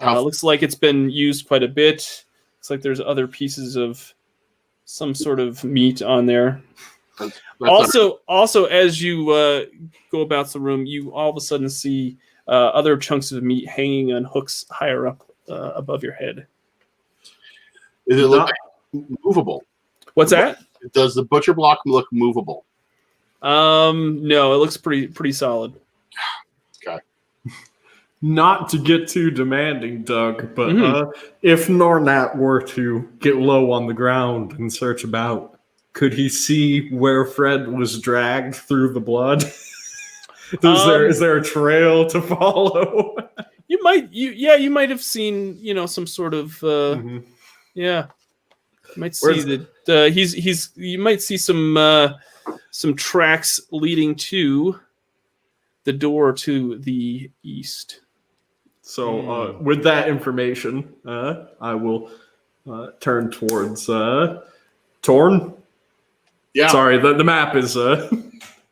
Looks like it's been used quite a bit. Looks like there's other pieces of some sort of meat on there. That's also, as you go about the room, you all of a sudden see other chunks of meat hanging on hooks higher up above your head. Does it look movable? What's that? Does the butcher block look movable? No, it looks pretty solid. Okay. Not to get too demanding, Doug, but if Nornat were to get low on the ground and search about, could he see where Fred was dragged through the blood? Is there a trail to follow? You might have seen some sort of You might see that you might see some tracks leading to the door to the east. So with that information, I will turn towards Torn. Yeah. Sorry, the map is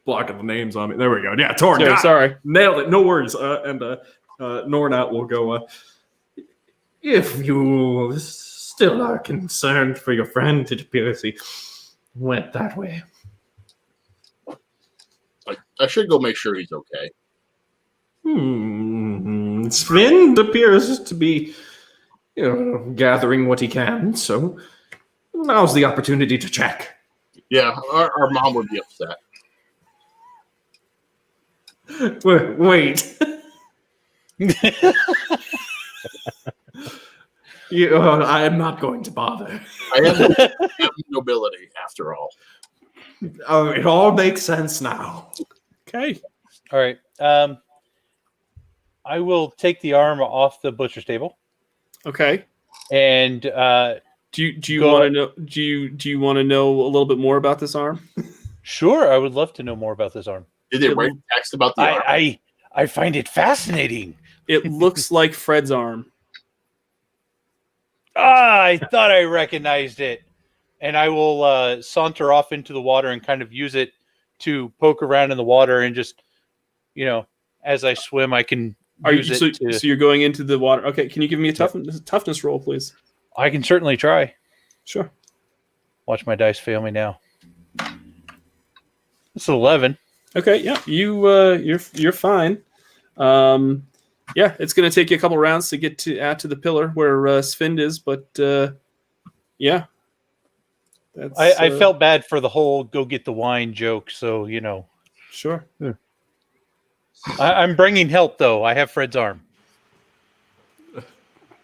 blocking the names on me. There we go. Yeah, Torn. Sorry. Nailed it. No worries. And Nornat will go. If you still are concerned for your friend, it appears he went that way. I should go make sure he's okay. Sven appears to be, gathering what he can, so now's the opportunity to check. Yeah, our mom would be upset. Wait. I am not going to bother. I have nobility, after all. Oh, it all makes sense now. Okay. All right. I will take the arm off the butcher's table. Okay. And do you want to know? Do you want to know a little bit more about this arm? Sure, I would love to know more about this arm. Did they write text about the arm? I find it fascinating. It looks like Fred's arm. I thought I recognized it. And I will saunter off into the water and kind of use it to poke around in the water and just, as I swim, I can use it. So you're going into the water. Okay, can you give me a toughness roll, please? I can certainly try. Sure. Watch my dice fail me now. It's 11. Okay, yeah, you're fine. Yeah, it's going to take you a couple rounds to get to the pillar where Sven is, but yeah. I felt bad for the whole go get the wine joke, so Sure. Yeah. I'm bringing help though. I have Fred's arm.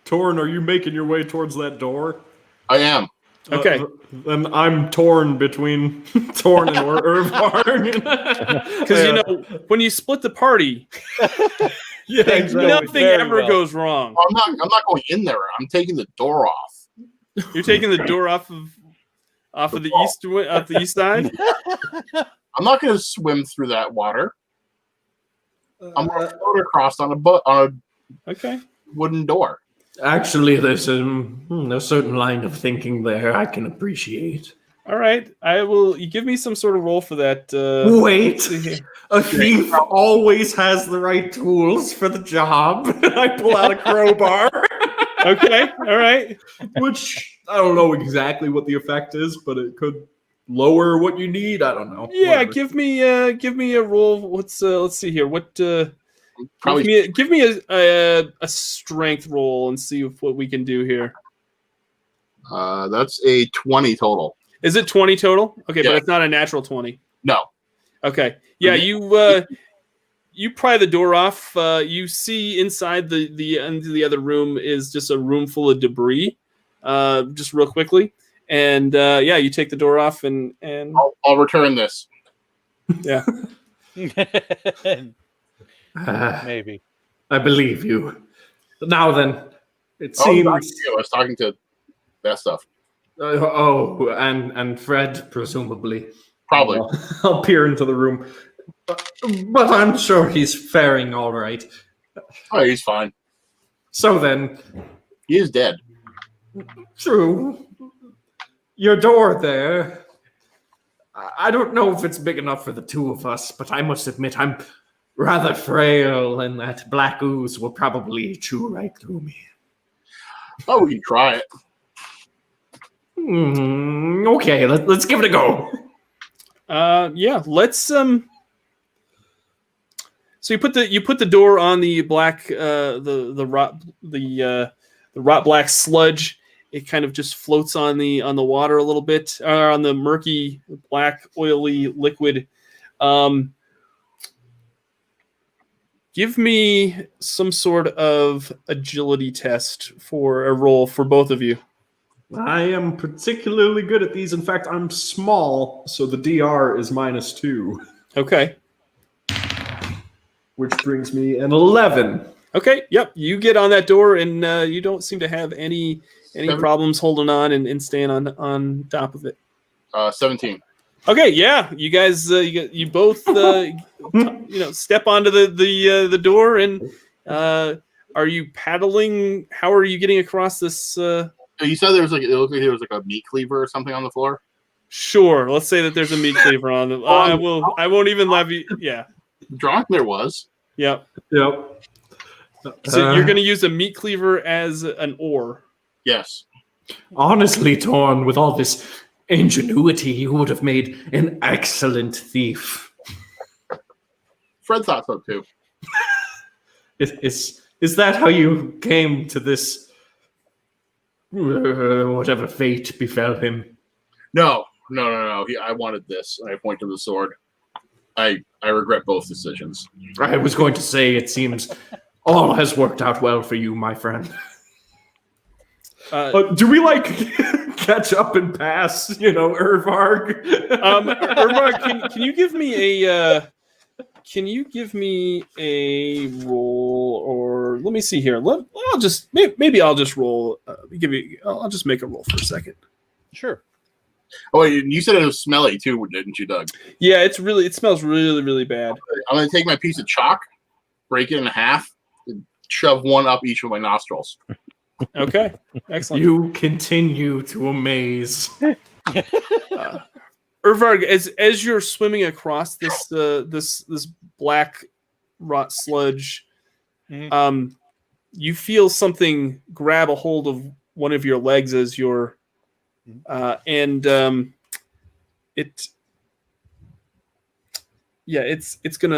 Torn, are you making your way towards that door? I am. Okay. Then I'm torn between Torn and Irvarg. Because when you split the party, nothing ever goes wrong. I'm not going in there. I'm taking the door off. You're taking the door off of the east side. I'm not going to swim through that water. I'm going to float across on a wooden door. Actually, there's a certain line of thinking there I can appreciate. All right, you give me some sort of roll for that. Wait, a thief always has the right tools for the job. I pull out a crowbar. Okay, all right. Which I don't know exactly what the effect is, but it could lower what you need. I don't know. Yeah, Whatever. give me a roll. Let's see here. What Probably Give me a strength roll and see what we can do here. that's a 20 total. Is it 20 total? Okay, Yeah. but it's not a natural 20. No. Okay. Yeah, you pry the door off. You see inside the end of the other room is just a room full of debris. Just real quickly, and you take the door off and I'll return this. yeah. Maybe. I believe you. Now then, it Oh, seems. I was talking to that stuff. And Fred, presumably. Probably. I'll peer into the room. But I'm sure he's faring all right. Oh, he's fine. So then, He is dead. true. Your door there. I don't know if it's big enough for the two of us, but I must admit I'm rather frail, and that black ooze will probably chew right through me. Oh, we can try it. Okay, let's give it a go. Let's So you put the door on the black the rot black sludge. It kind of just floats on the water a little bit, or on the murky black oily liquid. Give me some sort of agility test for a roll for both of you. I am particularly good at these. In fact, I'm small, so the DR is -2, Okay. which brings me an 11. Okay. Yep. You get on that door, and you don't seem to have any problems holding on and staying on top of it. 17. Okay. Yeah. You guys. You both. Step onto the door, and are you paddling? How are you getting across this? You said it looked like there was like a meat cleaver or something on the floor. Sure. Let's say that there's a meat cleaver on them. I won't even levy. Yeah. Drawing there was. Yep. Yep. So you're going to use a meat cleaver as an oar. Yes. Honestly, Torn, with all this ingenuity, you would have made an excellent thief. Fred thought so too. Is that how you came to this? Whatever fate befell him. No. I wanted this. I point to the sword. I regret both decisions. I was going to say, it seems all has worked out well for you, my friend. Do we catch up and pass? Irvarg. Irvarg, can you give me a? Can you give me a roll, or let me see here. I'll just roll. I'll just make a roll for a second. Sure. Oh, you said it was smelly too, didn't you, Doug? Yeah, it smells really, really bad. I'm gonna take my piece of chalk, break it in half, and shove one up each of my nostrils. Okay, excellent. You continue to amaze. Irvarg, as you're swimming across this black rot sludge, you feel something grab a hold of one of your legs as you're, it's going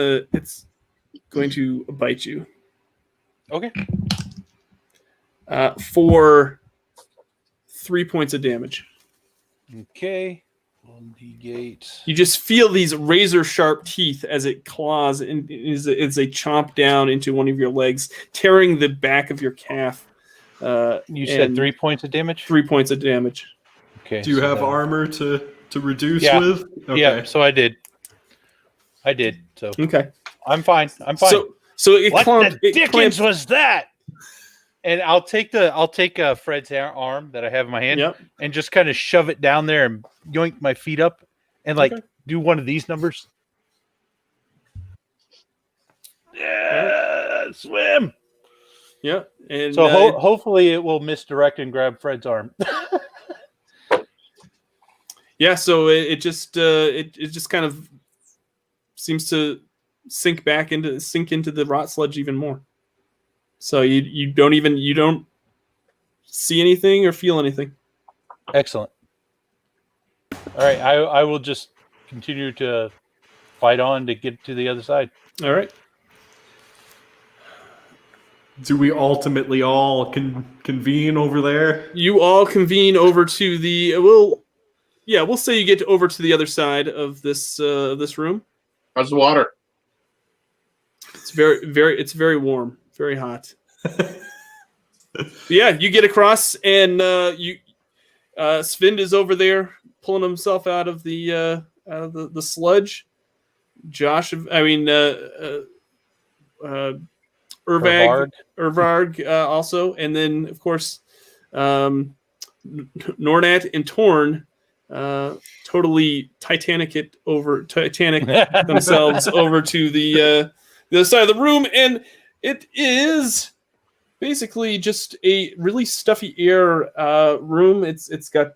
to bite you. Okay. For 3 points of damage. Okay. On the gate. You just feel these razor sharp teeth as it claws and as they chomp down into one of your legs, tearing the back of your calf. You said 3 points of damage? 3 points of damage. Okay. Do you have armor to reduce Yeah. with? Okay. Yeah, so I did. So Okay. I'm fine. So it what clumped. the dickens was that? And I'll take Fred's arm that I have in my hand and just kind of shove it down there and yoink my feet up and do one of these numbers. Yeah, swim. Yeah, and so hopefully it will misdirect and grab Fred's arm. Yeah, so it just kind of seems to sink into the rot sludge even more. So you don't see anything or feel anything. Excellent. All right, I will just continue to fight on to get to the other side. All right. Do we ultimately all convene over there? You all convene over to the. We'll say you get over to the other side of this room. How's the water? It's it's very warm, very hot. Yeah, you get across, and Svind is over there pulling himself out of the sludge. Urvarg also, and then of course Nornat and Torn totally Titanic themselves over to the other side of the room, and it is basically just a really stuffy air room. It's got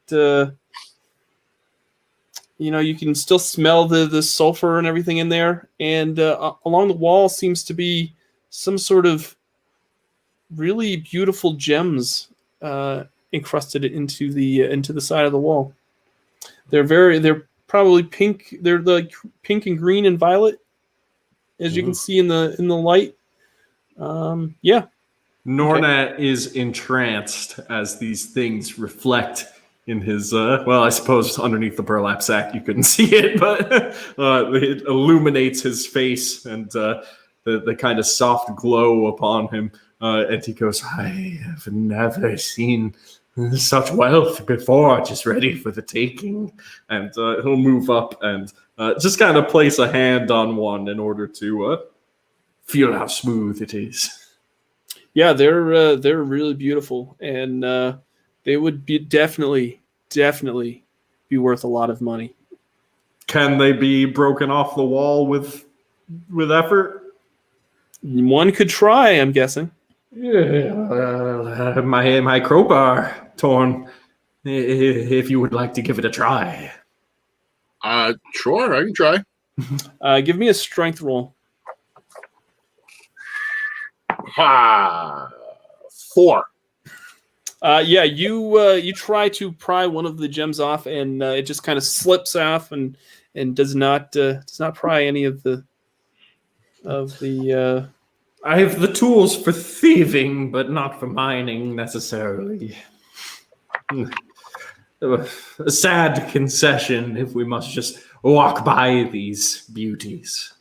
you can still smell the sulfur and everything in there, and along the wall seems to be some sort of really beautiful gems encrusted into the side of the wall. They're probably pink. They're like pink and green and violet, as you can see in the light. Yeah. Nornat is entranced as these things reflect in his, I suppose underneath the burlap sack you couldn't see it, but it illuminates his face and the kind of soft glow upon him. And he goes, I have never seen such wealth before, just ready for the taking. And he'll move up and just kind of place a hand on one in order to feel how smooth it is. Yeah, they're really beautiful, and they would be definitely be worth a lot of money. Can they be broken off the wall with effort? One could try, I'm guessing. Yeah, my crowbar, Torn. If you would like to give it a try. Sure, I can try. Give me a strength roll. 4. You try to pry one of the gems off, and it just kind of slips off and does not pry any of the. I have the tools for thieving, but not for mining necessarily. A sad concession if we must just walk by these beauties.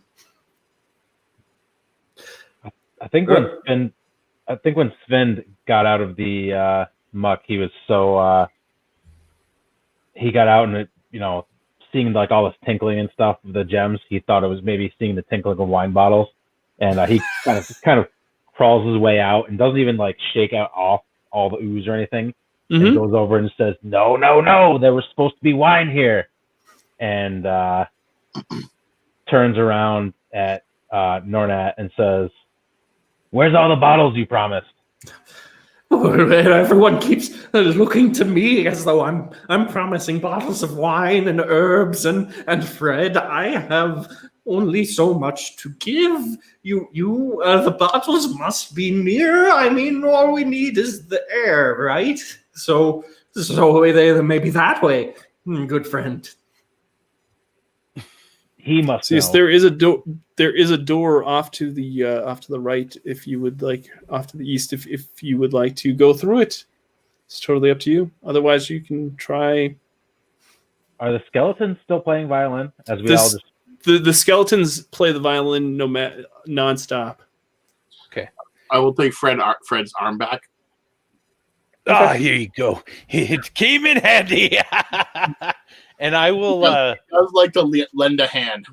I think when Sven got out of the muck, he was so he got out and seeing like all this tinkling and stuff of the gems, he thought it was maybe seeing the tinkling of wine bottles, and he kind of crawls his way out and doesn't even like shake out off all the ooze or anything. Mm-hmm. And goes over and says, "No, there was supposed to be wine here," and turns around at Nornat and says, "Where's all the bottles you promised?" Everyone keeps looking to me as though I'm promising bottles of wine and herbs and Fred. I have only so much to give. You the bottles must be near. I mean, all we need is the air, right? So they may be that way, good friend. He must. Yes, there is a door. There is a door off to the right. If you would like, off to the east, if you would like to go through it, it's totally up to you. Otherwise, you can try. Are the skeletons still playing violin? As we all just the skeletons play the violin nonstop. Okay, I will take Fred's arm back. Ah, here you go. It came in handy. And I will. I would like to lend a hand.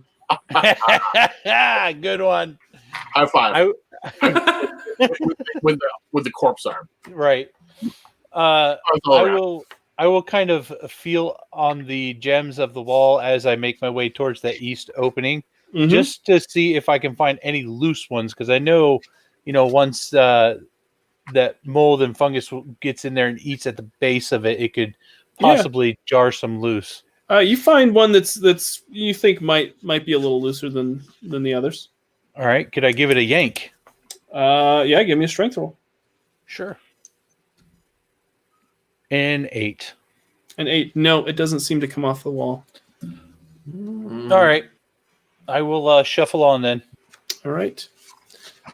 Good one. High five. with the corpse arm. Right. I will kind of feel on the gems of the wall as I make my way towards that east opening, just to see if I can find any loose ones, because I know, once that mold and fungus gets in there and eats at the base of it, it could possibly jar some loose. You find one that's you think might be a little looser than the others. All right, could I give it a yank? Yeah, give me a strength roll. Sure. An 8. An 8. No, it doesn't seem to come off the wall. All right, I will shuffle on then. All right.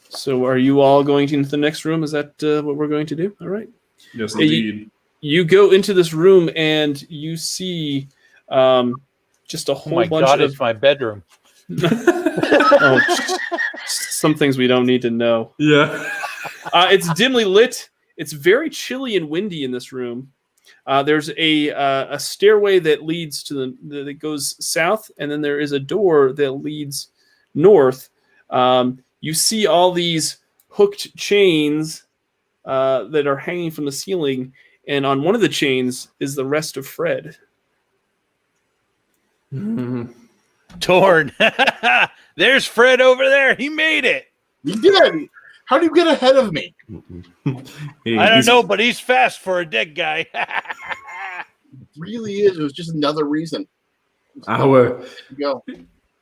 So are you all going into the next room? Is that what we're going to do? All right. Yes, Hey, indeed. You go into this room and you see just a Oh whole my bunch god, of it's my bedroom. some things we don't need to know. Yeah. It's dimly lit. It's very chilly and windy in this room. There's a stairway that leads to that goes south, and then there is a door that leads north. You see all these hooked chains that are hanging from the ceiling, and on one of the chains is the rest of Fred. Torn. There's Fred over there. He made it. You did. How do you get ahead of me? I don't know, but he's fast for a dead guy. Really is. It was just another reason. Our To go.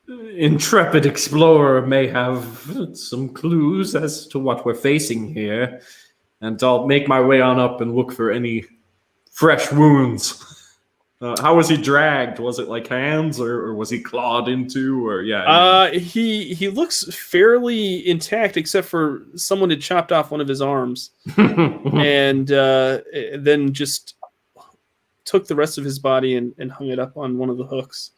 intrepid explorer may have some clues as to what we're facing here, and I'll make my way on up and look for any fresh wounds. How was he dragged? Was it like hands, or was he clawed into, or yeah? He looks fairly intact, except for someone had chopped off one of his arms, and then just took the rest of his body and hung it up on one of the hooks.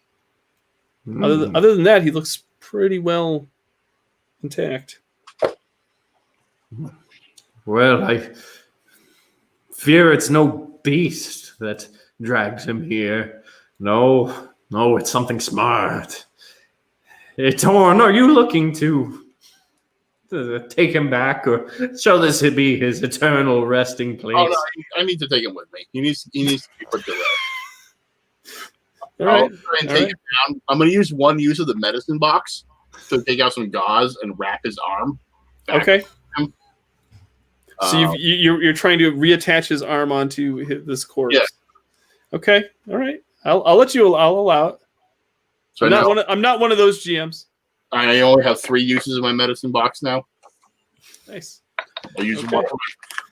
Other than that, he looks pretty well intact. Well, I fear it's no beast that dragged him here. No, it's something smart. Torn, are you looking to take him back, or shall this be his eternal resting place? Oh, no, I need to take him with me. He needs to be put to rest. All right. I'll try and take him down. I'm going to use one use of the medicine box to take out some gauze and wrap his arm. Okay. So you're trying to reattach his arm onto this corpse. Yeah. Okay. All right. I'll let you. I'll allow it. So I'm not one of those GMs. I only have 3 uses of my medicine box now. Nice. I'll use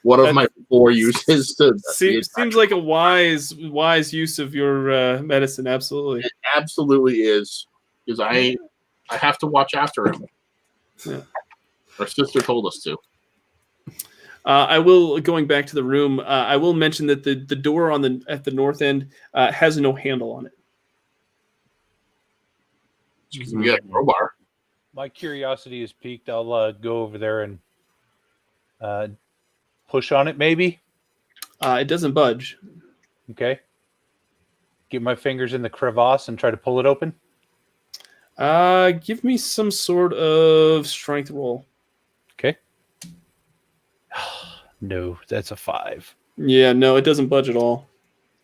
one of my 4 uses to. Seems like a wise use of your medicine. Absolutely. It absolutely is, because I have to watch after him. Yeah. Our sister told us to. I will, going back to the room, I will mention that the door at the north end has no handle on it. We got a crowbar. My curiosity is piqued. I'll go over there and push on it, maybe. It doesn't budge. Okay. Get my fingers in the crevasse and try to pull it open. Give me some sort of strength roll. Okay. No, that's a 5. Yeah, no, it doesn't budge at all.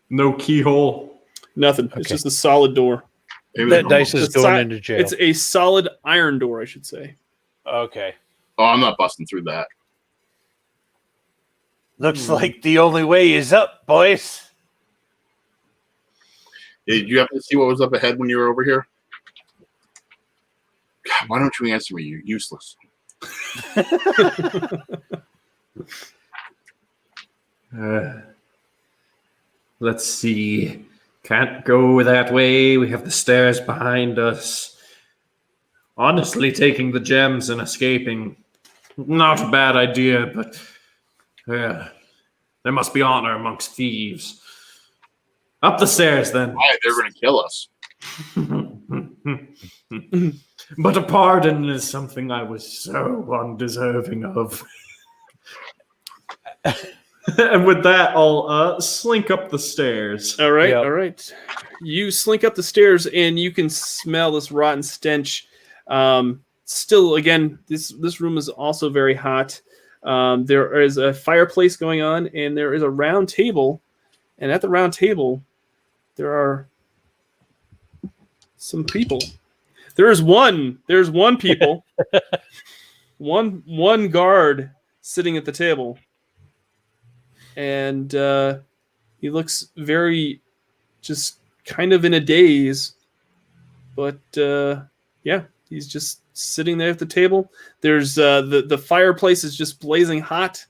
No keyhole. Nothing. It's Okay. just a solid door. That dice is It's going into jail. It's a solid iron door, I should say. Okay. Oh, I'm not busting through that. Looks like the only way is up, boys. Did you happen to see what was up ahead when you were over here? God, why don't you answer me? You're useless. Let's see. Can't go that way. We have the stairs behind us. Honestly, taking the gems and escaping, not a bad idea, but there must be honor amongst thieves. Up the stairs, then. Why? They're going to kill us. But a pardon is something I was so undeserving of. And with that, I'll slink up the stairs. All right, Yep. all right. You slink up the stairs, and you can smell this rotten stench. Still, again, this room is also very hot. There is a fireplace going on, and there is a round table. And at the round table, there are some people. There's one people. one guard sitting at the table. And he looks very just kind of in a daze. But yeah, he's just sitting there at the table. There's the fireplace is just blazing hot,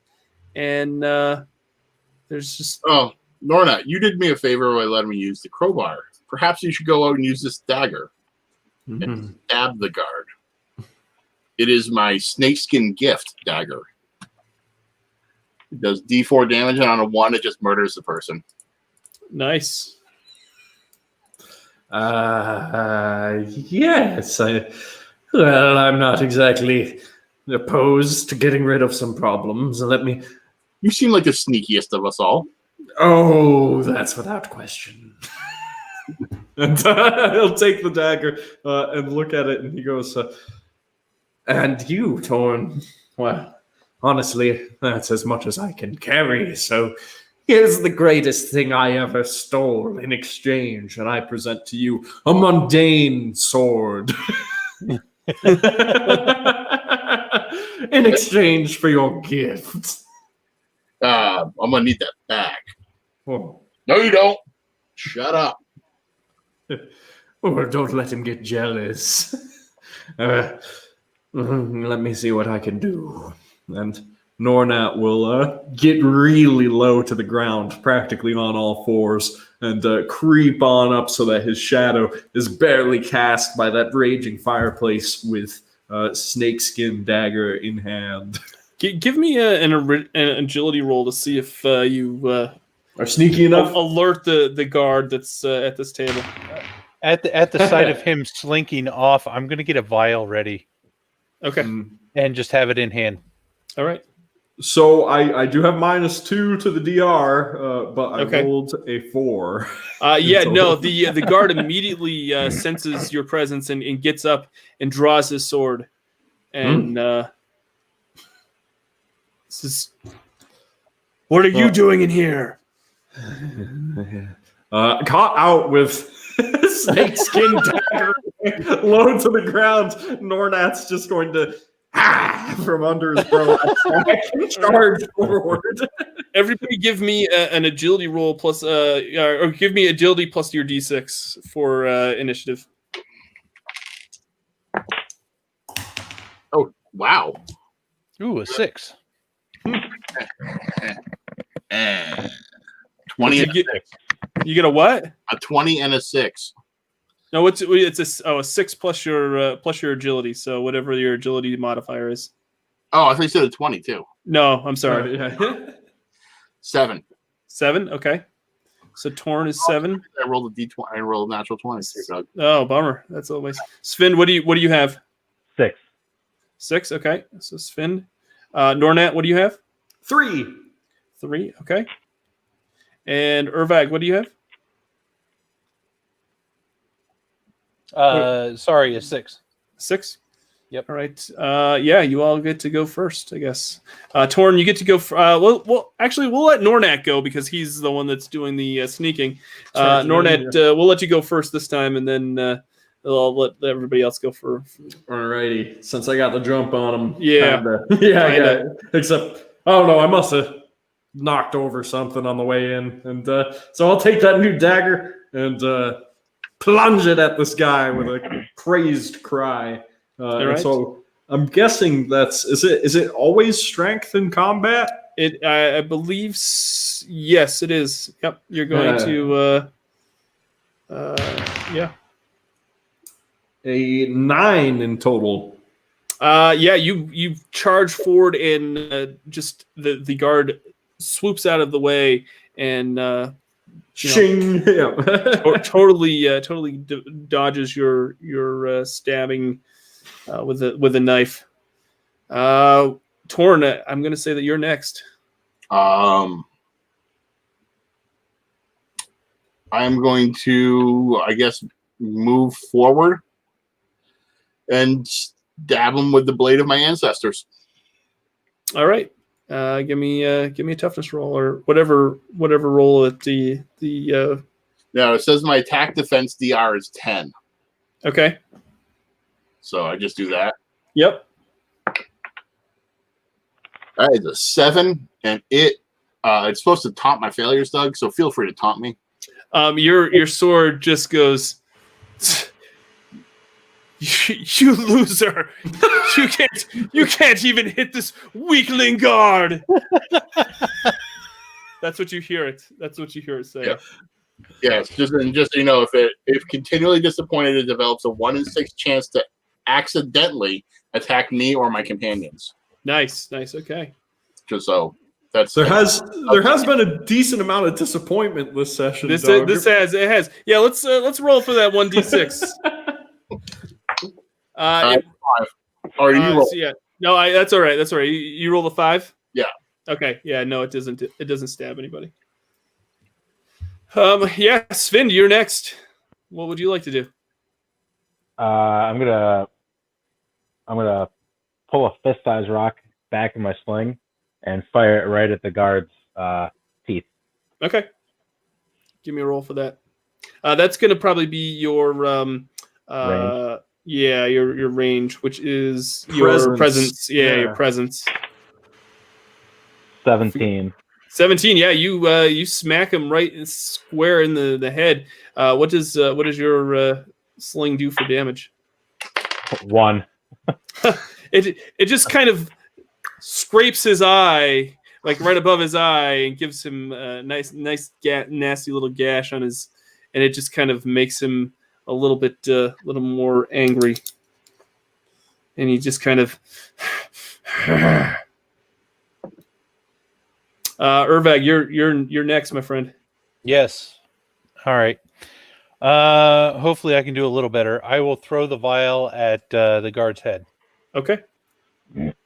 and there's just Oh, Norna, you did me a favor by letting me use the crowbar. Perhaps you should go out and use this dagger and stab the guard. It is my snakeskin gift dagger. It does D4 damage, and on a 1, it just murders the person. Nice. Yes. I'm not exactly opposed to getting rid of some problems. Let me. You seem like the sneakiest of us all. Oh, that's without question. And he'll take the dagger and look at it, and he goes, And you, Torn. Well, honestly, that's as much as I can carry. So here's the greatest thing I ever stole in exchange, and I present to you a mundane sword. In exchange for your gift. I'm gonna need that back. Oh. No, you don't. Shut up. Or don't let him get jealous. Let me see what I can do. and Nornat will get really low to the ground, practically on all fours, and creep on up so that his shadow is barely cast by that raging fireplace with snakeskin dagger in hand. Give me an agility roll to see if you Are sneaky enough? alert the guard that's at this table. At the sight of him slinking off, I'm going to get a vial ready Okay. and just have it in hand. All right. So I do have -2 to the DR, but I Okay. rolled a 4. Yeah, no, the guard immediately senses your presence and gets up and draws his sword. And says, "What are you doing in here?" Caught out with snakeskin dagger low to the ground. Nornat's just going to from under his bro and charge forward. Everybody give me an agility roll plus or give me agility plus your d6 for initiative. Oh, wow. Ooh, a 6. 20 You get a what? a 20 and a 6. No, it's a 6 plus your agility. So whatever your agility modifier is. Oh, I thought you said a 20 too. No, I'm sorry. 7. 7. Okay. So Torn is 7. I rolled a D20. I rolled a natural 20. Oh, bummer. That's always Sven. What do you have? 6. 6. Okay. So Sven. Nornat, what do you have? 3. 3. Okay. And Urvag, what do you have? Sorry, a 6. 6. Yep. All right. Yeah, you all get to go first, I guess. Torn, you get to go. Well, actually, we'll let Nornat go because he's the one that's doing the sneaking. Nornat, we'll let you go first this time, and then I'll let everybody else go for. Alrighty, since I got the jump on him. Yeah. Yeah. Except, I don't know, I must have knocked over something on the way in. And so I'll take that new dagger and plunge it at this guy with a crazed cry. And right. so I'm guessing is it always strength in combat? I believe yes, it is. Yep, you're going to. Yeah. A 9 in total. Yeah, you charge forward and just the guard swoops out of the way and Shing! Yeah. totally dodges your stabbing with a knife. Torn, I'm going to say that you're next. I'm going to, I guess, move forward and stab him with the blade of my ancestors. All right. Give me a toughness roll or whatever roll at the. Now it says my attack defense DR is 10. Okay. So I just do that. Yep. That is a 7, and it's supposed to taunt my failures, Doug. So feel free to taunt me. Your sword just goes. You loser! You can't even hit this weakling guard. That's what you hear it. That's what you hear it say. Yeah. Yes, just so you know, if continually disappointed, it develops a 1 in 6 chance to accidentally attack me or my companions. Nice. Okay. Just so that's There has been a decent amount of disappointment this session. This Doug. has. Yeah, let's roll for that 1d6. Five. Or you roll. So yeah. No, that's all right. That's all right. You roll the 5? Yeah. Okay. Yeah, no, it doesn't stab anybody. Yeah, Sven, you're next. What would you like to do? I'm gonna pull a fist-sized rock back in my sling and fire it right at the guard's teeth. Okay. Give me a roll for that. That's gonna probably be your Range. yeah, your range, which is your presence. Yeah, your presence. 17. 17. Yeah, you smack him right square in the head. What does your sling do for damage? 1. It just kind of scrapes his eye, like right above his eye, and gives him a nice nasty little gash on his, and it just kind of makes him a little more angry, and he just kind of. Urvag, you're next, my friend. Yes. All right. Hopefully I can do a little better. I will throw the vial at the guard's head. Okay.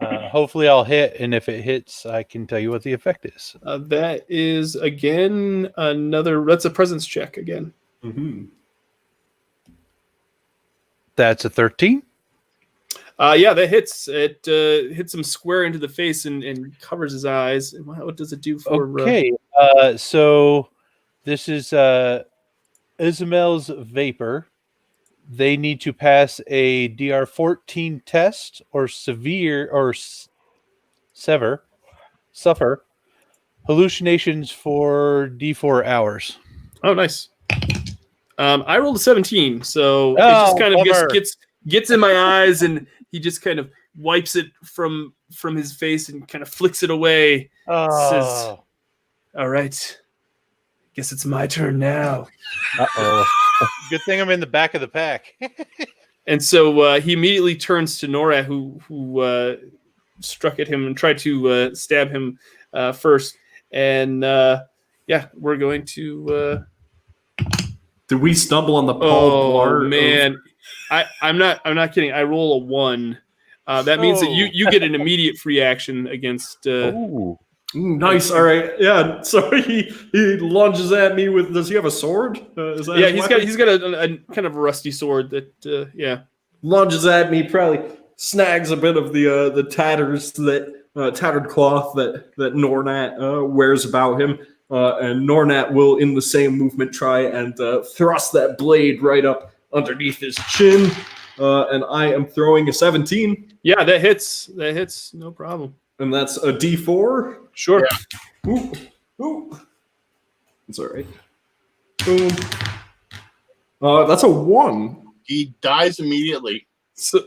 Hopefully I'll hit, and if it hits, I can tell you what the effect is. That is again that's a presence check again. Mm-hmm. That's a 13. Yeah, that hits. It hits him square into the face and covers his eyes. What does it do for? Okay. So this is Isamel's vapor. They need to pass a DR 14 test or suffer hallucinations for D4 hours. Oh, nice. I rolled a 17, so it Oh, just kind of bummer. gets in my eyes, and he just kind of wipes it from his face and kind of flicks it away. Says, "All right, guess it's my turn now." Uh-oh. Good thing I'm in the back of the pack. And so he immediately turns to Nora, who struck at him and tried to stab him first. And yeah, we're going to. Did we stumble on the Paul Blart? Man, I'm not kidding. I roll a 1. That means that you get an immediate free action against. Ooh. Nice. All right. Yeah. So he lunges at me with. Does he have a sword? Is that his weapon? he's got a kind of rusty sword that yeah. Lunges at me. Probably snags a bit of the tatters tattered cloth that Nornat wears about him. And Nornat will, in the same movement, try and thrust that blade right up underneath his chin. And I am throwing a 17. Yeah, that hits. That hits. No problem. And that's a D4. Sure. Yeah. Ooh. It's all right. Boom. That's a 1. He dies immediately. So,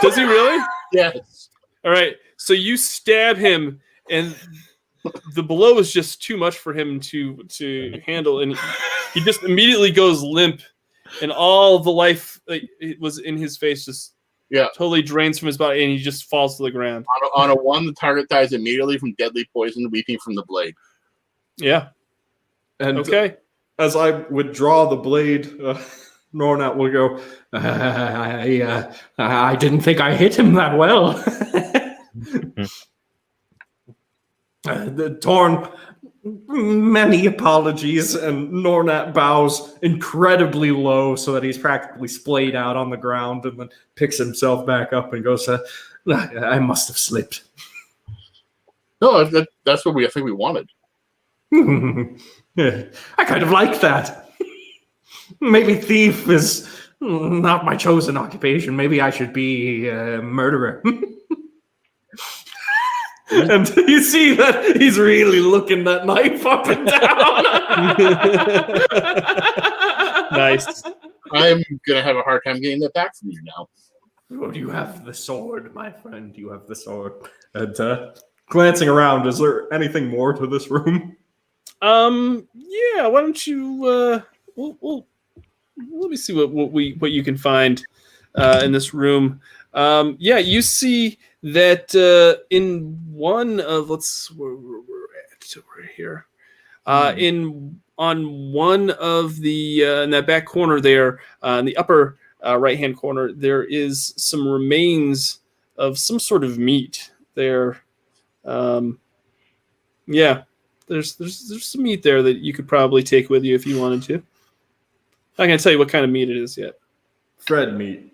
does he really? Yes. All right. So you stab him, and the blow is just too much for him to handle, and he just immediately goes limp, and all the life that it was in his face just totally drains from his body, and he just falls to the ground. On a 1, the target dies immediately from deadly poison weeping from the blade. Yeah. And okay. As I withdraw the blade, Nornat will go, I didn't think I hit him that well. The Torn, many apologies, and Nornat bows incredibly low so that he's practically splayed out on the ground, and then picks himself back up and goes, I must have slipped. No, that's what I think we wanted. I kind of like that. Maybe thief is not my chosen occupation. Maybe I should be a murderer. And you see that he's really looking that knife up and down. Nice. I'm going to have a hard time getting that back from you now. Oh, you have the sword, my friend. You have the sword. And glancing around, is there anything more to this room? Yeah. Why don't you? We'll let me see what you can find in this room. Yeah, you see that in one of where we're at over here. On one of the in that back corner there, in the upper right hand corner, there is some remains of some sort of meat there. Yeah, there's some meat there that you could probably take with you if you wanted to. I can't tell you what kind of meat it is yet. Fred meat.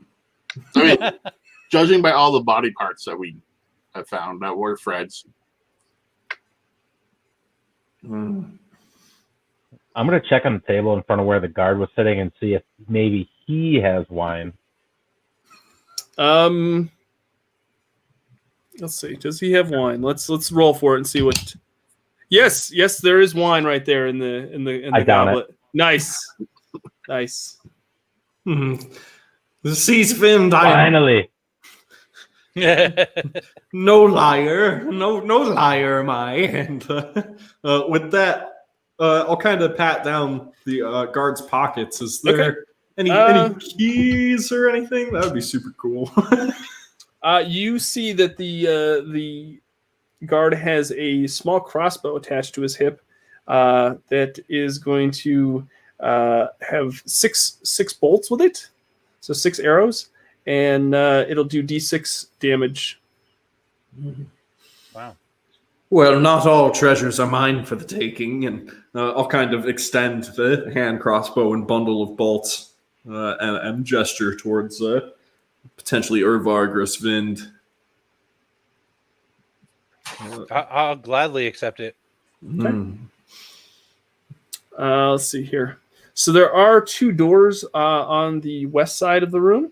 I mean, judging by all the body parts that we have found that were Fred's. I'm gonna check on the table in front of where the guard was sitting and see if maybe he has wine. Let's see. Does he have wine? Let's roll for it and see what. Yes, there is wine right there in the goblet. Nice. The sea's filmed. Finally. No liar. No liar am I. And With that, I'll kind of pat down the guard's pockets. Is there any keys or anything? That would be super cool. You see that the guard has a small crossbow attached to his hip that is going to have six bolts with it, so 6 arrows, and it'll do d6 damage. Wow. well, not all treasures are mine for the taking, and I'll kind of extend the hand crossbow and bundle of bolts and gesture towards potentially Urvarg or Svind. I'll gladly accept it. Okay. Let's see here. So there are 2 doors on the west side of the room.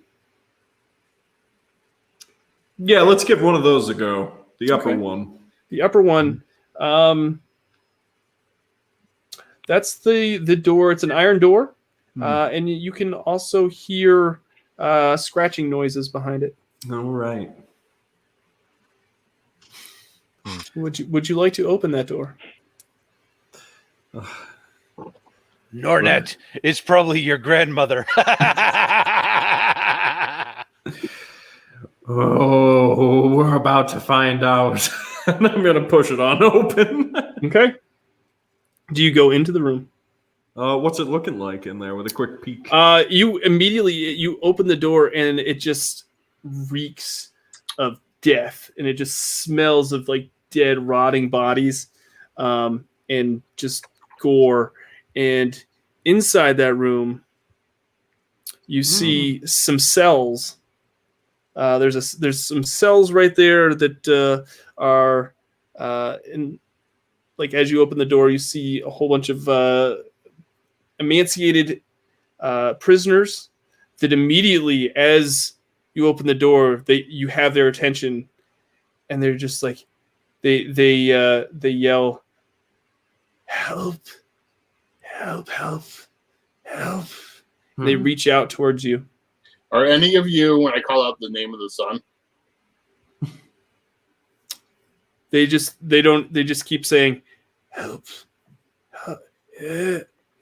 Yeah, let's give one of those a go. The upper one. The upper one, that's the door. It's an iron door, and you can also hear scratching noises behind it. All right. Would you like to open that door? Nornet, it's probably your grandmother. Oh, we're about to find out. And I'm going to push it on open. Okay. Do you go into the room? What's it looking like in there with a quick peek? You immediately open the door and it just reeks of death, and it just smells of like dead, rotting bodies, and just gore. And inside that room, you see some cells. There's some cells right there that are in, like, as you open the door, you see a whole bunch of emaciated prisoners that immediately, as you open the door, you have their attention, and they're just like they yell, "Help! Help! Help! Help!" They reach out towards you. Are any of you, when I call out the name of the sun? They just keep saying, "Help! Help!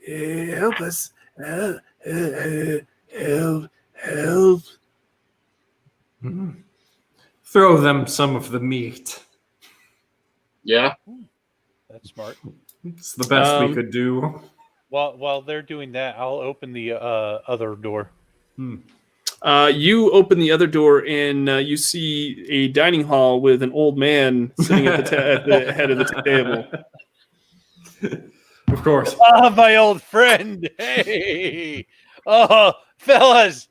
Help us! Help! Help!" Throw them some of the meat. Yeah. That's smart. It's the best we could do. While they're doing that, I'll open the other door. You open the other door, and you see a dining hall with an old man sitting at the head of the table. Of course. Oh, my old friend. Hey. Oh, fellas.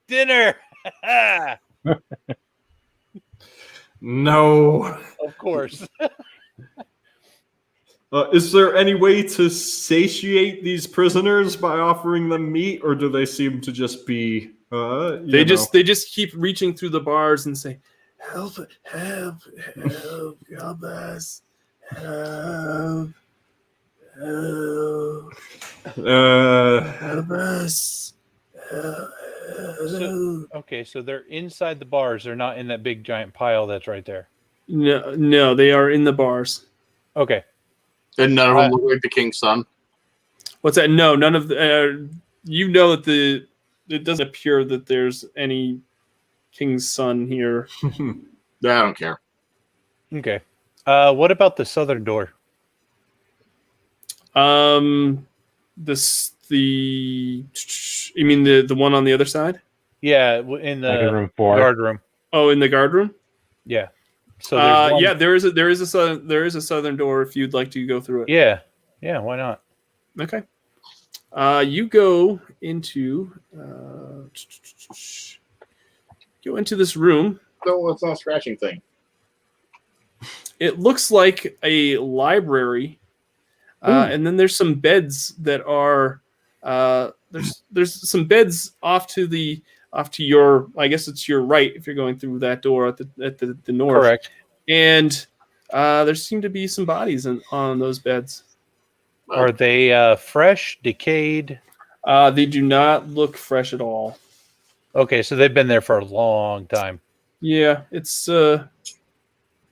Dinner. No. Of course. Is there any way to satiate these prisoners by offering them meat, or do they seem to just be? They just keep reaching through the bars and say, "Help! Help! Help! Help us! Help! Help! Help us! Help!" So they're inside the bars. They're not in that big giant pile that's right there. No, they are in the bars. Okay. And none of them look like the king's son. What's that? No, none of the. You know that it doesn't appear that there's any king's son here. I don't care. Okay. What about the southern door? You mean the one on the other side? Yeah, in Like in the room 4. guard room. Oh, in the guard room? Yeah. So there's one. yeah, there is a southern door if you'd like to go through it. Yeah. Yeah, why not? Okay. You go into this room. No, it's not a scratching thing. It looks like a library, and then there's some beds that are there's some beds off to your, I guess it's your right if you're going through that door at the north. Correct. And there seem to be some bodies on those beds. Are they fresh, decayed? They do not look fresh at all. Okay, so they've been there for a long time. Yeah, it's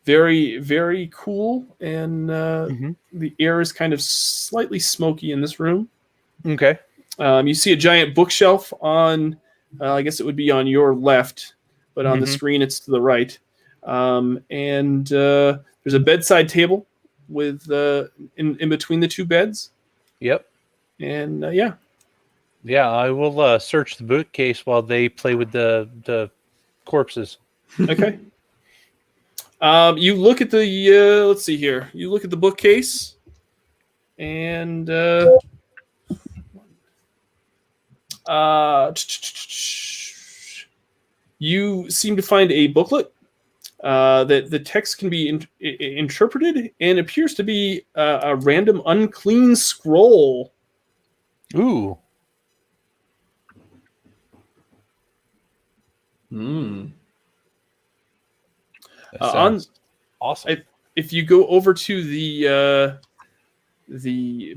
very, very cool, and the air is kind of slightly smoky in this room. Okay. You see a giant bookshelf on, I guess it would be on your left, but on the screen it's to the right. And there's a bedside table with in between the two beds. Yep. And Yeah, I will search the bookcase while they play with the corpses. okay. You look at the let's see here. You look at the bookcase, and you seem to find a booklet that the text can be interpreted and appears to be a random unclean scroll. Ooh. That sounds awesome. If you go over to the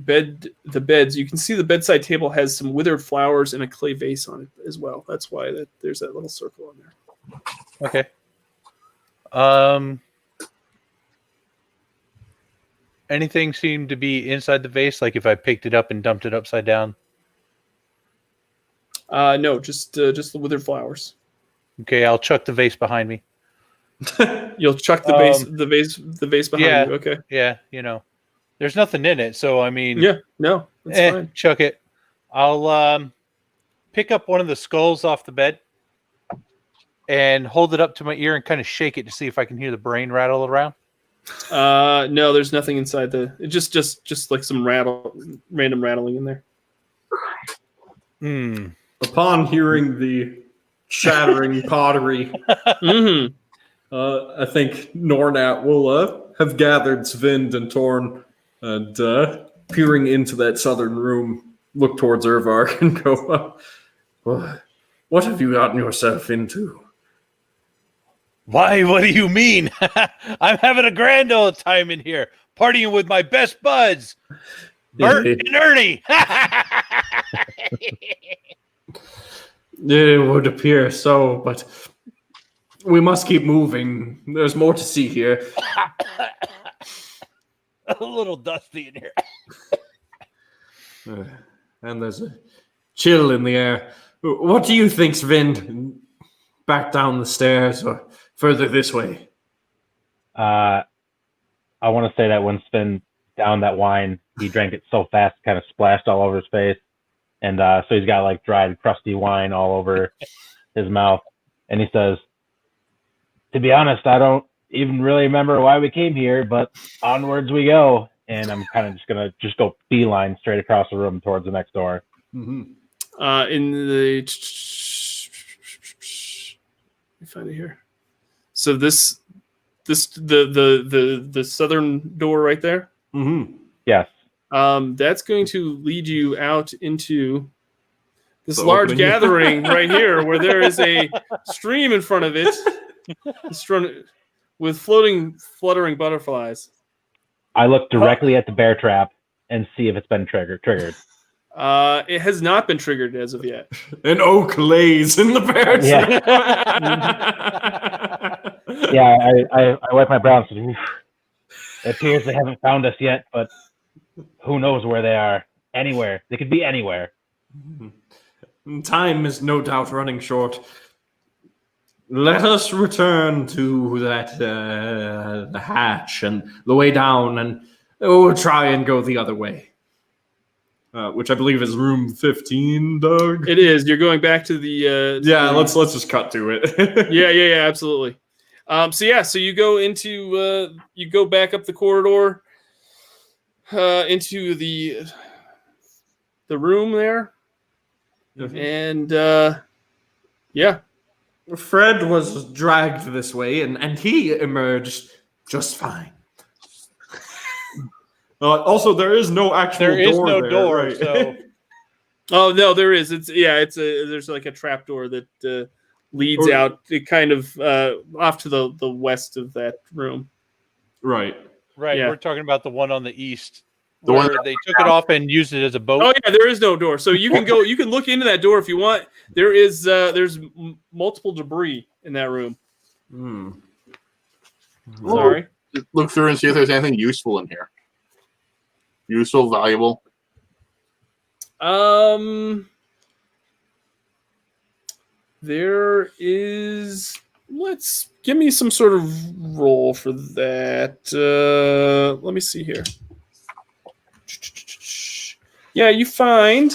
beds, you can see the bedside table has some withered flowers and a clay vase on it as well. That's why there's that little circle on there. Okay. Anything seem to be inside the vase? Like if I picked it up and dumped it upside down? No, just the withered flowers. Okay, I'll chuck the vase behind me. You'll chuck the vase behind you. Okay. Yeah, there's nothing in it, so I mean. Yeah, no, that's fine. Chuck it. I'll pick up one of the skulls off the bed and hold it up to my ear and kind of shake it to see if I can hear the brain rattle around. No, there's nothing inside just like some random rattling in there. Upon hearing the shattering pottery, I think Nornat will have gathered Svind and Torn and peering into that southern room, look towards Urvarg and go, what have you gotten yourself into? Why, what do you mean? I'm having a grand old time in here, partying with my best buds, Bert and Ernie. It would appear so, but we must keep moving. There's more to see here. A little dusty in here. And there's a chill in the air. What do you think, Svind? Back down the stairs or further this way? I want to say that when Sven downed that wine, he drank it so fast, it kind of splashed all over his face. And so he's got like dried, crusty wine all over his mouth. And he says, to be honest, I don't even really remember why we came here, but onwards we go. And I'm kind of just going to go beeline straight across the room towards the next door. In the... Let me find it here. So the southern door right there? Yes. That's going to lead you out into this large gathering right here, where there is a stream in front of it, with fluttering butterflies. I look directly at the bear trap and see if it's been triggered. It has not been triggered as of yet. An oak lays in the bear trap. Yeah, I wipe my brow and say, it appears they haven't found us yet, but who knows where they are? Anywhere. They could be anywhere. Time is no doubt running short. let us return to that the hatch and the way down, and we'll try and go the other way. Which I believe is room 15, Doug. It is. You're going back to the. Let's just cut to it. Yeah, absolutely. So you go into you go back up the corridor into the room there, and Fred was dragged this way, and he emerged just fine. Also, there is no actual door. There is no there, door, right? so oh no, there is. There's like a trap door that leads out. It kind of off to the west of that room. Right. right. Yeah. We're talking about the one on the east, The where one that- they took it off and used it as a boat. Oh yeah, there is no door, so you can go. You can look into that door if you want. There is there's multiple debris in that room. Sorry. Look through and see if there's anything useful in here. Useful, valuable. There is. Let's give me some sort of roll for that. Let me see here. Yeah, you find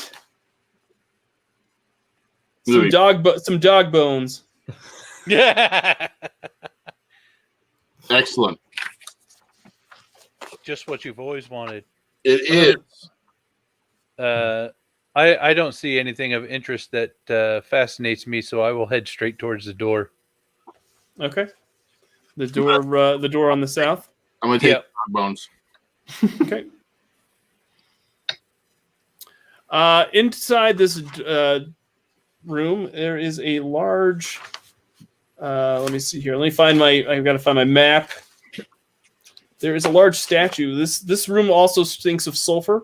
some dog bones. Yeah, Excellent. just what you've always wanted. It is. I don't see anything of interest that fascinates me, so I will head straight towards the door. Okay. The door on the south. I'm gonna take Yep. dog bones. Okay. Inside this room, there is a large. Let me see here. I've got to find my map. There is a large statue. This room also stinks of sulfur,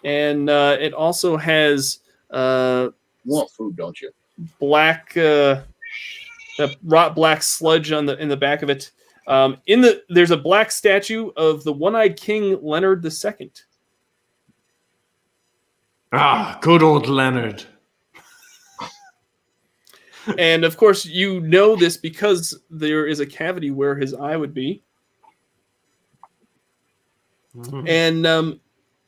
and it also has You want food, don't you? black, black sludge in the back of it. There's a black statue of the one-eyed King Leonard II. Ah, good old Leonard. And of course, you know this because there is a cavity where his eye would be. And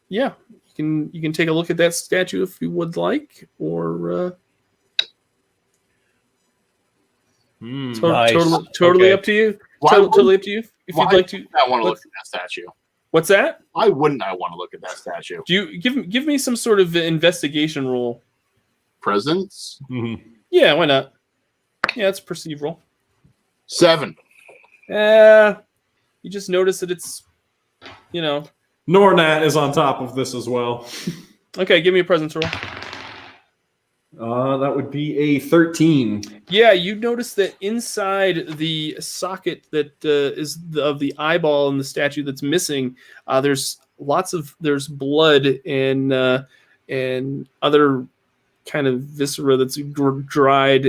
you can take a look at that statue if you would like, or Nice. totally Okay. up to you. Why Totally up to you. If why you'd like to, I want to look let's- at that statue. what's that? Why wouldn't I want to look at that statue? Do you give me some sort of investigation roll? Presents? Yeah, why not? Yeah, it's perceive roll. 7. You just notice that it's, Nornat is on top of this as well. Okay, give me a presence roll. That would be a 13. Yeah, you notice that inside the socket that is of the eyeball in the statue that's missing, there's blood and other kind of viscera that's dried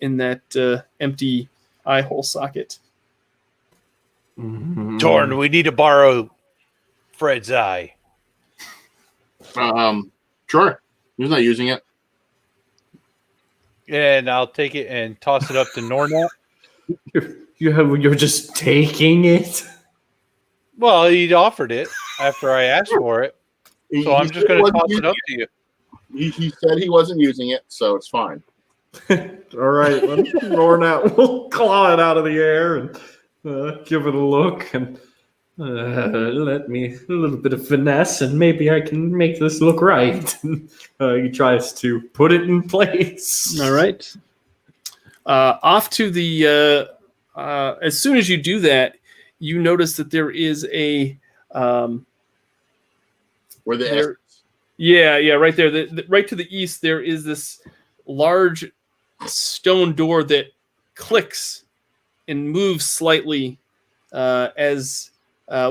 in that empty eye hole socket. Torn, we need to borrow Fred's eye. Sure. He's not using it. And I'll take it and toss it up to Nornat. You're just taking it? Well, he offered it after I asked for it. So I'm just going to toss it up to you. He said he wasn't using it, so it's fine. All right, then Nornat will claw it out of the air and give it a look and let me a little bit of finesse, and maybe I can make this look right. He tries to put it in place. All right. Off to the. As soon as you do that, you notice that there is a. Where the There- Yeah, right there. Right to the east, there is this large stone door that clicks and moves slightly as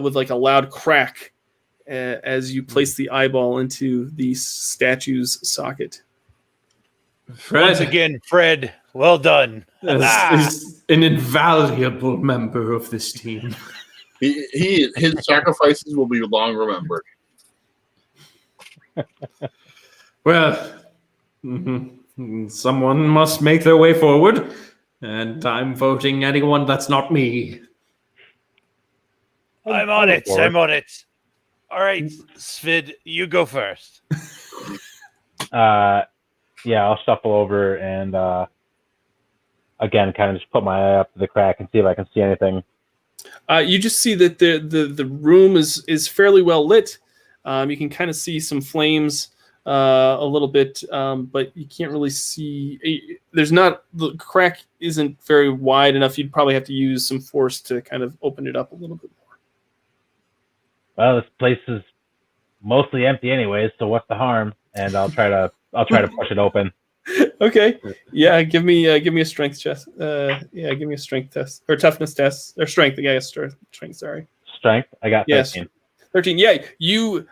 with like a loud crack as you place the eyeball into the statue's socket. Fred Once again, Fred, well done. is an invaluable member of this team. his sacrifices will be long remembered. Well, someone must make their way forward. And I'm voting anyone that's not me. I'm on it. I'm on it. All right, Svid, you go first. Yeah, I'll shuffle over and again, kind of just put my eye up to the crack and see if I can see anything. You just see that the room is fairly well lit. You can kind of see some flames a little bit, but you can't really see. The crack isn't very wide enough. You'd probably have to use some force to kind of open it up a little bit more. Well, this place is mostly empty anyways, so what's the harm? And I'll try to push it open. Okay. Yeah. Give me a strength test. Give me a strength test or toughness test or strength. Yeah, strength. Sorry. Strength. I got 13. Yes. 13. Yeah. You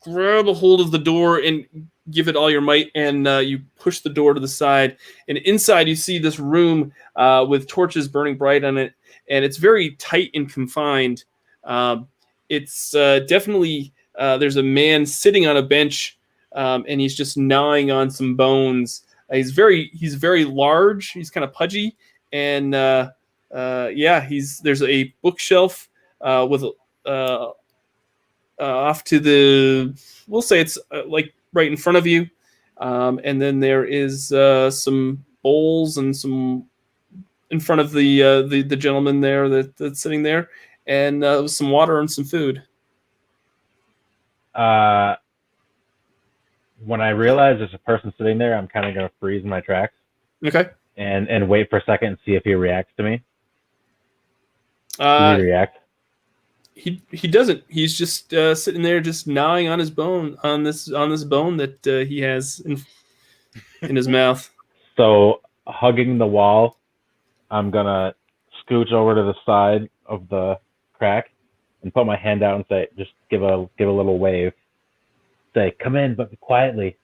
grab a hold of the door and give it all your might, and you push the door to the side. And inside, you see this room with torches burning bright on it, and it's very tight and confined. It's definitely there's a man sitting on a bench. And he's just gnawing on some bones. He's very large. He's kind of pudgy, and there's a bookshelf with off to the. We'll say it's like right in front of you, and then there is some bowls and some in front of the gentleman there that's sitting there, and some water and some food. When I realize there's a person sitting there, I'm kind of going to freeze in my tracks. Okay. And wait for a second and see if he reacts to me. Does he react? He doesn't. He's just sitting there, just gnawing on his bone, on this bone that he has in his mouth. So, hugging the wall, I'm gonna scooch over to the side of the crack and put my hand out and say, just give a little wave. Say, come in, but quietly.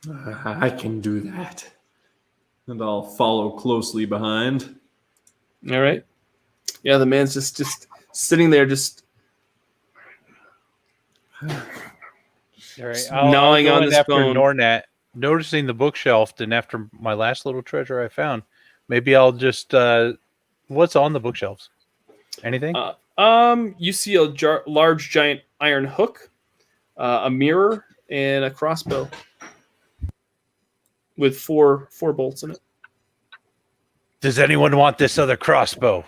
I can do that. And I'll follow closely behind. All right. Yeah, the man's just sitting there, just All right, gnawing I'll on go in this after bone. Nornat, noticing the bookshelf, and after my last little treasure I found, maybe I'll just what's on the bookshelves? Anything? You see a large, giant iron hook, a mirror, and a crossbow with four bolts in it. Does anyone want this other crossbow?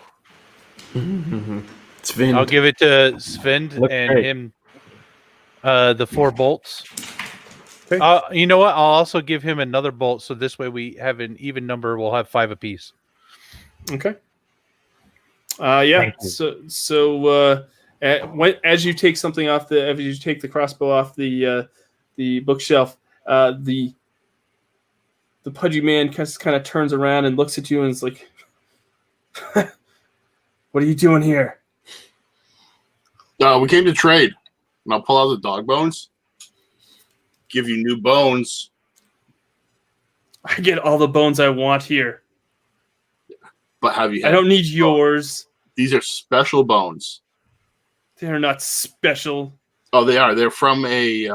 Sven. I'll give it to Sven Looks and great. him the 4 bolts. Okay. You know what? I'll also give him another bolt, so this way we have an even number. We'll have 5 apiece. Okay. Yeah. So as you take something off as you take the crossbow off the bookshelf, the pudgy man kind of turns around and looks at you and is like, "What are you doing here?" We came to trade, and I'll pull out the dog bones, give you new bones. I get all the bones I want here. But have you? I don't need yours. These are special bones. They're not special. Oh, they are. They're from an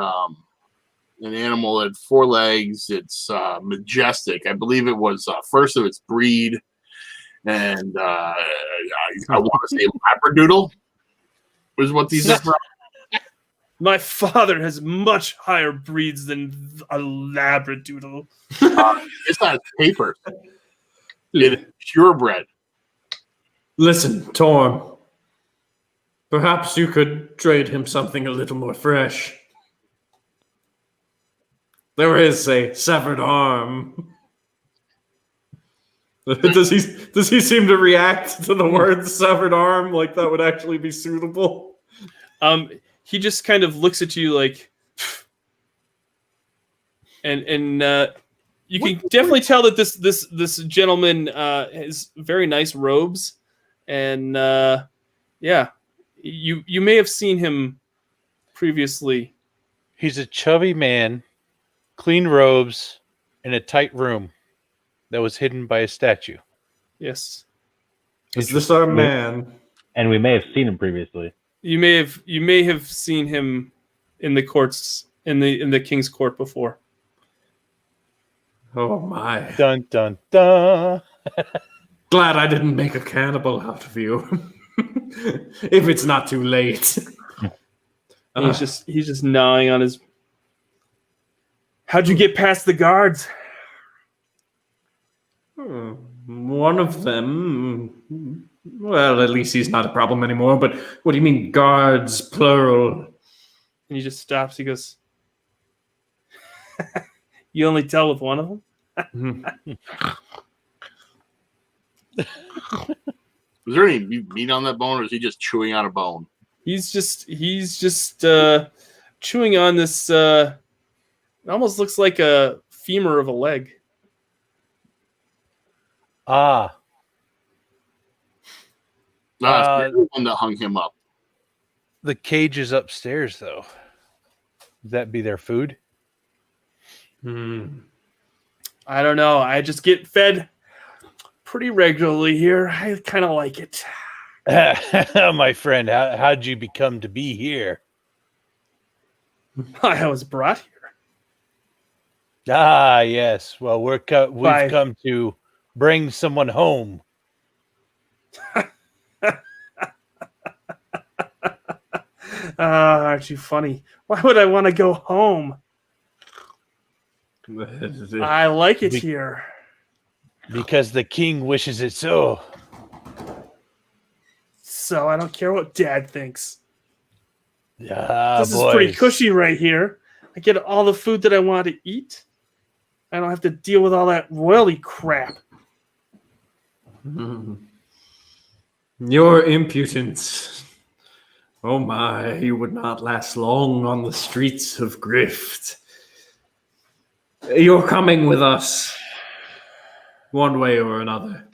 animal that had 4 legs. It's majestic. I believe it was first of its breed, and I want to say Labradoodle was what these are from. My father has much higher breeds than a Labradoodle. It's not paper. It's purebred. Listen, Torm. Perhaps you could trade him something a little more fresh. There is a severed arm. Does he seem to react to the word severed arm like that would actually be suitable? He just kind of looks at you like, and you can definitely tell that this gentleman has very nice robes, and yeah, you may have seen him previously. He's a chubby man, clean robes, in a tight room that was hidden by a statue. Yes, Is this our man? And we may have seen him previously. you may have seen him in the courts in the king's court before. Oh my. Dun dun dun. Glad I didn't make a cannibal out of you. If it's not too late. And he's just gnawing on his. How'd you get past the guards? One of them. Well, at least he's not a problem anymore. But what do you mean, guards, plural? And he just stops. He goes, "You only tell with one of them." Was there any meat on that bone, or is he just chewing on a bone? He's just chewing on this. It almost looks like a femur of a leg. Ah. That's the one that hung him up. The cage is upstairs, though. Would that be their food? I don't know. I just get fed pretty regularly here. I kind of like it. My friend, how'd you become to be here? I was brought here. Ah, yes. Well, we've come to bring someone home. Aren't you funny? Why would I want to go home? I like it here. Because the king wishes it so. So I don't care what Dad thinks. This is pretty cushy right here. I get all the food that I want to eat. I don't have to deal with all that royalty crap. Your impudence. Oh my, you would not last long on the streets of Grift. You're coming with us. One way or another.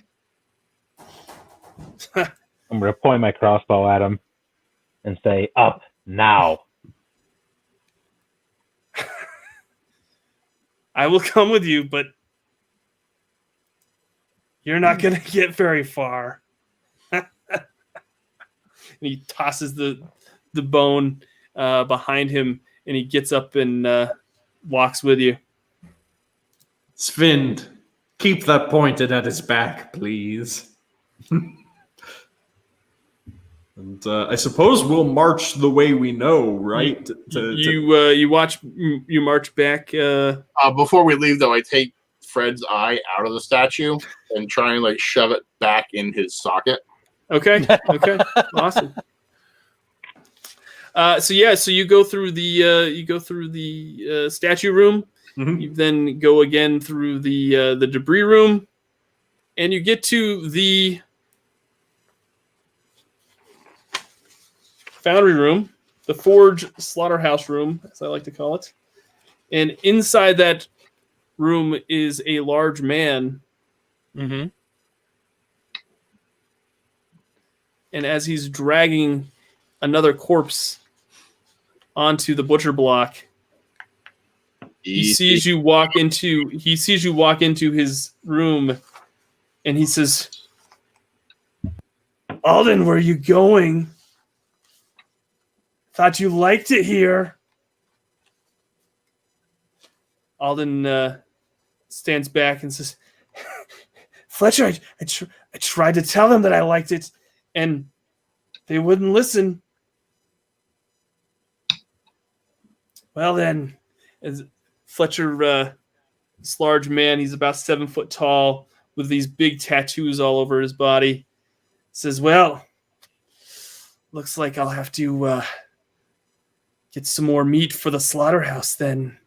I'm going to point my crossbow at him and say, up now. I will come with you, but you're not going to get very far. And he tosses the bone behind him, and he gets up and walks with you. Svind, keep that pointed at his back, please. And I suppose we'll march the way we know, right? You march back. Before we leave, though, I take Fred's eye out of the statue and try and like shove it back in his socket. Okay. Awesome. So you go through the statue room. Mm-hmm. You then go again through the debris room, and you get to the foundry room, the forge slaughterhouse room, as I like to call it. And inside that room is a large man. Mm-hmm. And as he's dragging another corpse onto the butcher block, he sees you walk into his room, and he says, "Alden, where are you going? Thought you liked it here." Alden stands back and says, "Fletcher, I tried to tell them that I liked it, and they wouldn't listen." Well then, as Fletcher, this large man, he's about 7 foot tall with these big tattoos all over his body, says, "Well, looks like I'll have to get some more meat for the slaughterhouse then."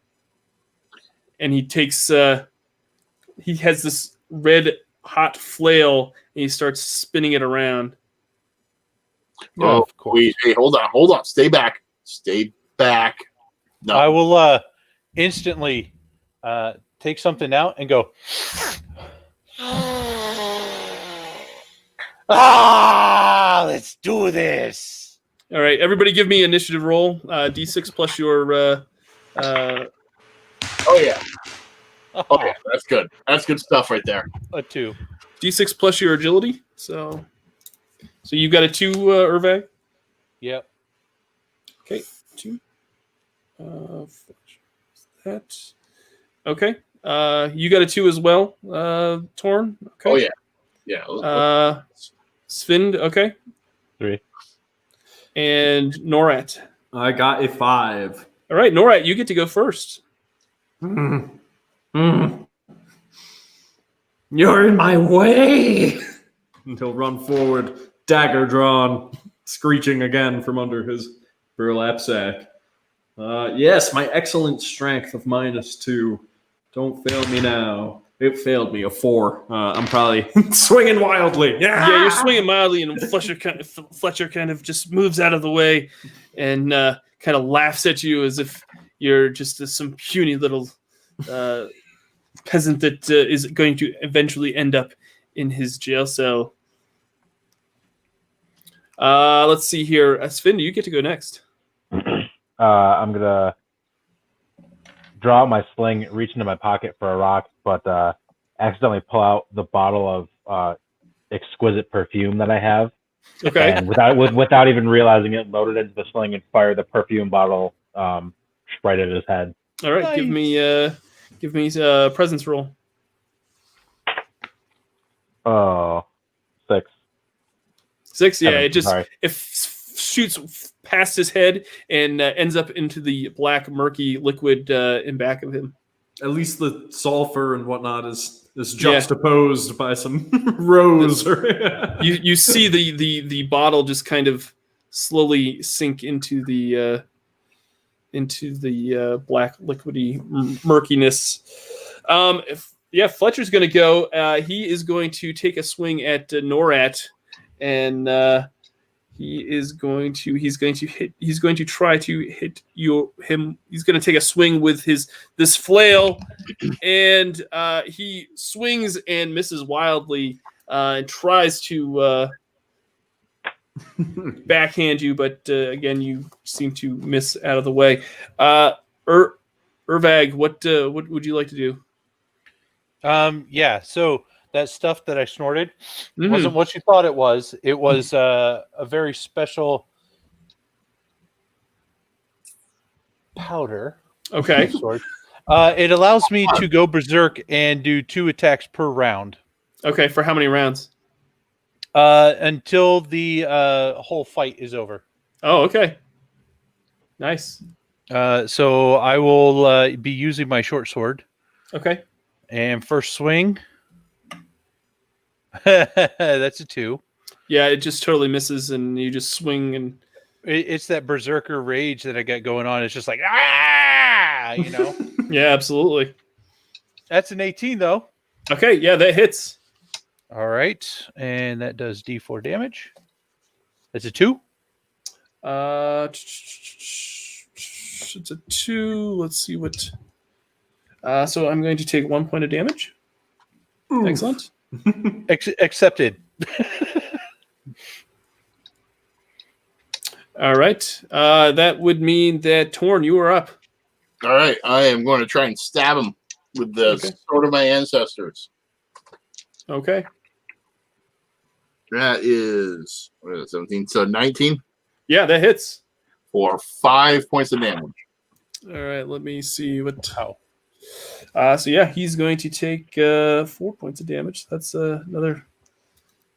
And he takes, he has this red hot flail, and he starts spinning it around. Oh, wait, hey, hold on. Stay back. No. I will instantly take something out and go, let's do this. All right, everybody give me initiative roll. D6 plus your... Oh, yeah. Okay, that's good. That's good stuff right there. A 2. D6 plus your agility. So you got a 2, Irvag? Yep. Okay, 2. That. Okay. You got a 2 as well, Torn. Okay. Oh yeah. Svind. Okay. 3. And Norat. I got a 5. All right, Norat, you get to go first. Hmm. Hmm. You're in my way. And he'll run forward, dagger drawn, screeching again from under his burlap sack. Yes, my excellent strength of -2. Don't fail me now. It failed me, a 4. I'm probably swinging wildly. Yeah, you're swinging mildly, and Fletcher kind of just moves out of the way and kind of laughs at you as if you're just some puny little peasant that is going to eventually end up in his jail cell. Let's see here. Sven, you get to go next. I'm going to draw out my sling, reach into my pocket for a rock, but accidentally pull out the bottle of exquisite perfume that I have. Okay. And without even realizing it, load it into the sling and fire the perfume bottle right at his head. All right. Nice. Give me presence roll. Oh, 6. 6. Yeah, 7, it just sorry. shoots past his head and ends up into the black, murky liquid in back of him. At least the sulfur and whatnot is juxtaposed by some rose. You see the bottle just kind of slowly sink into the black liquidy murkiness. Fletcher's going to go. He is going to take a swing at Norat, and he's going to try to hit him. He's going to take a swing with this flail, and he swings and misses wildly, and tries to backhand you, but again, you seem to miss out of the way. Urvag, what would you like to do? So that stuff that I snorted wasn't what you thought it was. It was a very special powder. Okay. It allows me to go berserk and do 2 attacks per round. Okay, for how many rounds? Until the whole fight is over. Oh, okay. Nice. So I will be using my short sword. Okay. And first swing. That's a 2. Yeah, it just totally misses, and you just swing, and it's that berserker rage that I got going on. It's just like you know. Yeah, absolutely. That's an 18 though. Okay, yeah, that hits. All right, and that does D4 damage. That's a 2. It's a 2. Let's see what. So I'm going to take 1 point of damage. Ooh. Excellent. Accepted. All right. That would mean that Torn, you are up. All right, I am going to try and stab him with the sword of my ancestors. Okay. That is 17, so 19. Yeah, that hits. For 5 points of damage. All right, let me see what. So yeah, he's going to take 4 points of damage. That's another.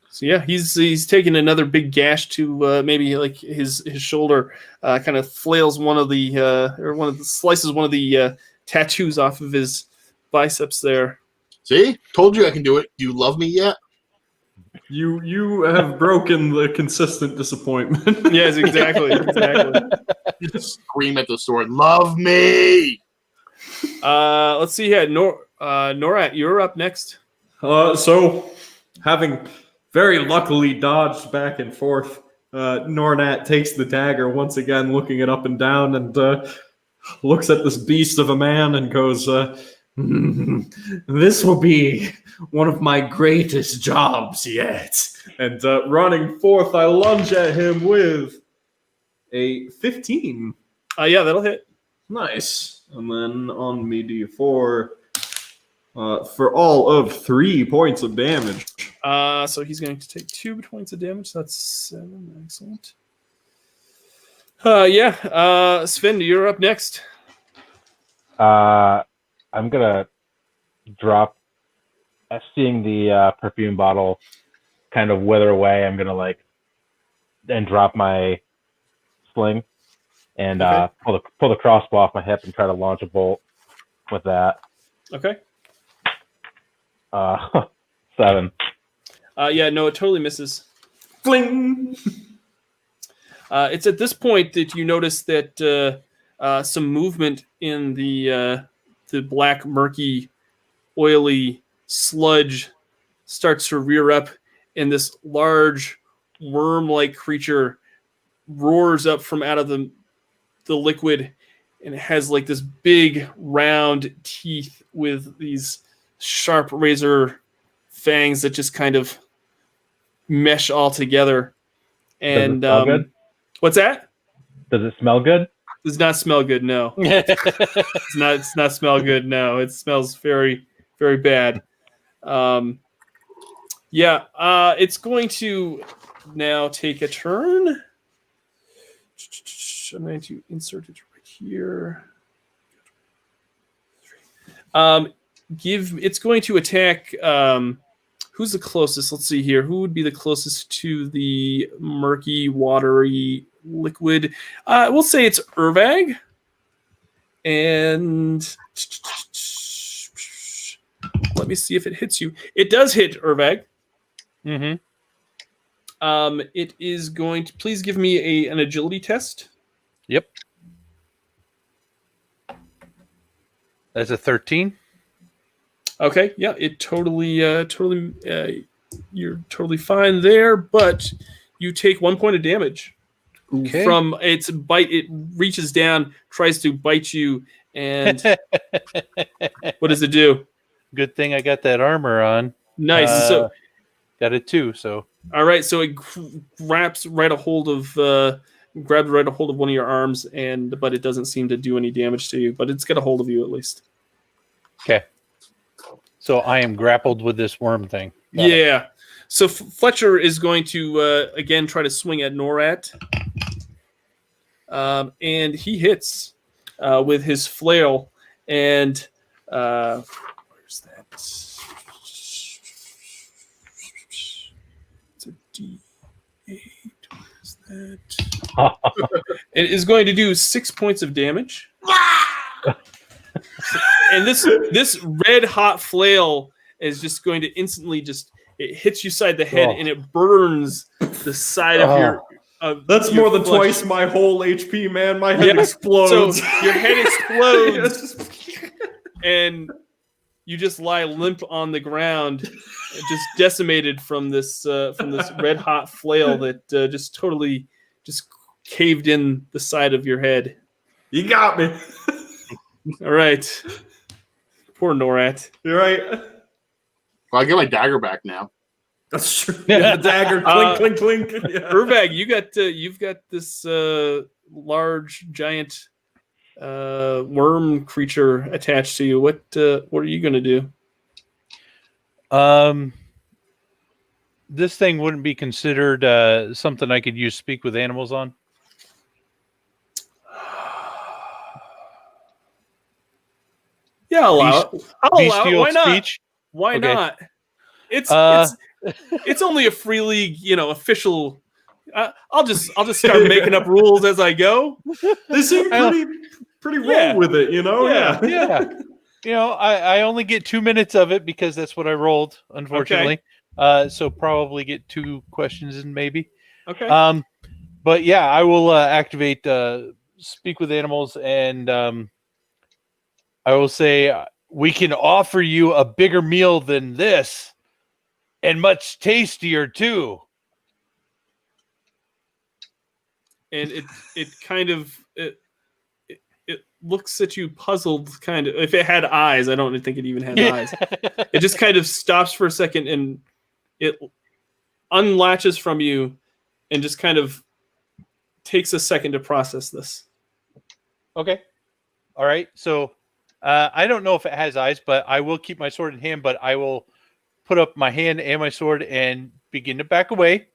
So yeah, he's taking another big gash to maybe like his shoulder. Kind of flails slices one of the tattoos off of his biceps there. See, told you I can do it. Do you love me yet? You have broken the consistent disappointment. Yes, exactly. You just scream at the sword, "Love me!" Let's see here. Norat, you're up next. So, having very luckily dodged back and forth, Nornat takes the dagger once again, looking it up and down, and looks at this beast of a man and goes, this will be one of my greatest jobs yet. And running forth, I lunge at him with a 15. Yeah, that'll hit. Nice. And then on me D4 for all of 3 points of damage. So he's going to take 2 points of damage. That's 7. Excellent. Sven, you're up next. I'm gonna drop, seeing the perfume bottle kind of wither away, I'm gonna and drop my sling and Okay. pull the crossbow off my hip and try to launch a bolt with that. Okay. 7. Yeah, no, it totally misses. Fling. It's at this point that you notice that some movement in the black, murky, oily sludge starts to rear up, and this large worm-like creature roars up from out of the liquid, and it has like this big round teeth with these sharp razor fangs that just kind of mesh all together. And Does it smell good? What's that? Does it smell good? Does not smell good. No, it's not smell good. No, it smells very, very bad. It's going to now take a turn. I'm going to insert it right here. It's going to attack. Who's the closest? Let's see here. Who would be the closest to the murky, watery liquid? We'll say it's Urvag. And let me see if it hits you. It does hit Urvag. Mm-hmm. It is going to please give me an agility test. Yep. That's a 13. Okay, yeah, it totally, you're totally fine there, but you take 1 point of damage from its bite. It reaches down, tries to bite you, and what does it do? Good thing I got that armor on. Nice. So got it too. So all right, so it grabs right a hold of one of your arms, but it doesn't seem to do any damage to you. But it's got a hold of you at least. Okay. So I am grappled with this worm thing. Got it. So Fletcher is going to again try to swing at Norat, and he hits with his flail. And where's that? It's a D8. Where's that? It is going to do 6 points of damage. And this red hot flail is just going to instantly it hits you side the head and it burns the side of your. That's your more than flesh. twice my whole HP, man. My head explodes. So your head explodes, and you just lie limp on the ground, just decimated from this red hot flail that just totally just caved in the side of your head. You got me. All right. Poor Norat. You're right. Well, I get my dagger back now. That's true. Yeah, the dagger, clink, clink, clink. Yeah. Urvag, you've got this large, giant worm creature attached to you. What are you going to do? This thing wouldn't be considered something I could use speak with animals on. Yeah, I'll allow it. Why not? Speech? Why Okay. not? It's only a free league, official. I'll just start making up rules as I go. They seem pretty roll with it, Yeah. I only get 2 minutes of it because that's what I rolled, unfortunately. Okay. So probably get 2 questions in maybe. Okay. But yeah, I will activate speak with animals, and I will say we can offer you a bigger meal than this, and much tastier too. And it kind of it looks at you puzzled, kind of. If it had eyes, I don't think it even has eyes. It just kind of stops for a second, and it unlatches from you, and just kind of takes a second to process this. Okay. All right. So I don't know if it has eyes, but I will keep my sword in hand, but I will put up my hand and my sword and begin to back away.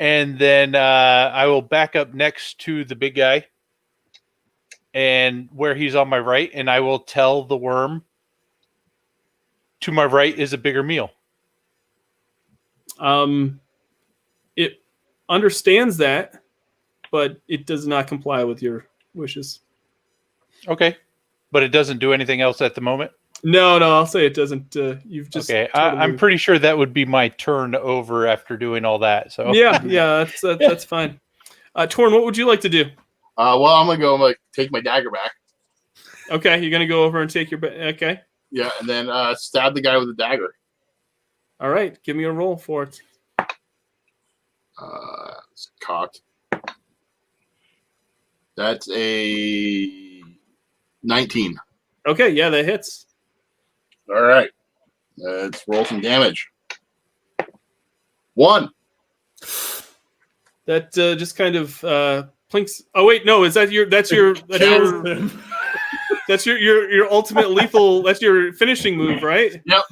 And then I will back up next to the big guy and where he's on my right, and I will tell the worm to my right is a bigger meal. It understands that, but it does not comply with your wishes. Okay. But it doesn't do anything else at the moment? No, I'll say it doesn't. You've just okay. totally... I'm pretty sure that would be my turn over after doing all that. So yeah, that's fine. Torn, what would you like to do? Well, I'm gonna take my dagger back. Okay, you're gonna go over and take your okay. Yeah, and then stab the guy with the dagger. All right, give me a roll for it. It's cocked. That's a 19. Okay, yeah, that hits. All right. Let's roll some damage. 1. That just kind of plinks. Oh wait, no, is that your? That's your ultimate lethal. That's your finishing move, right? Yep.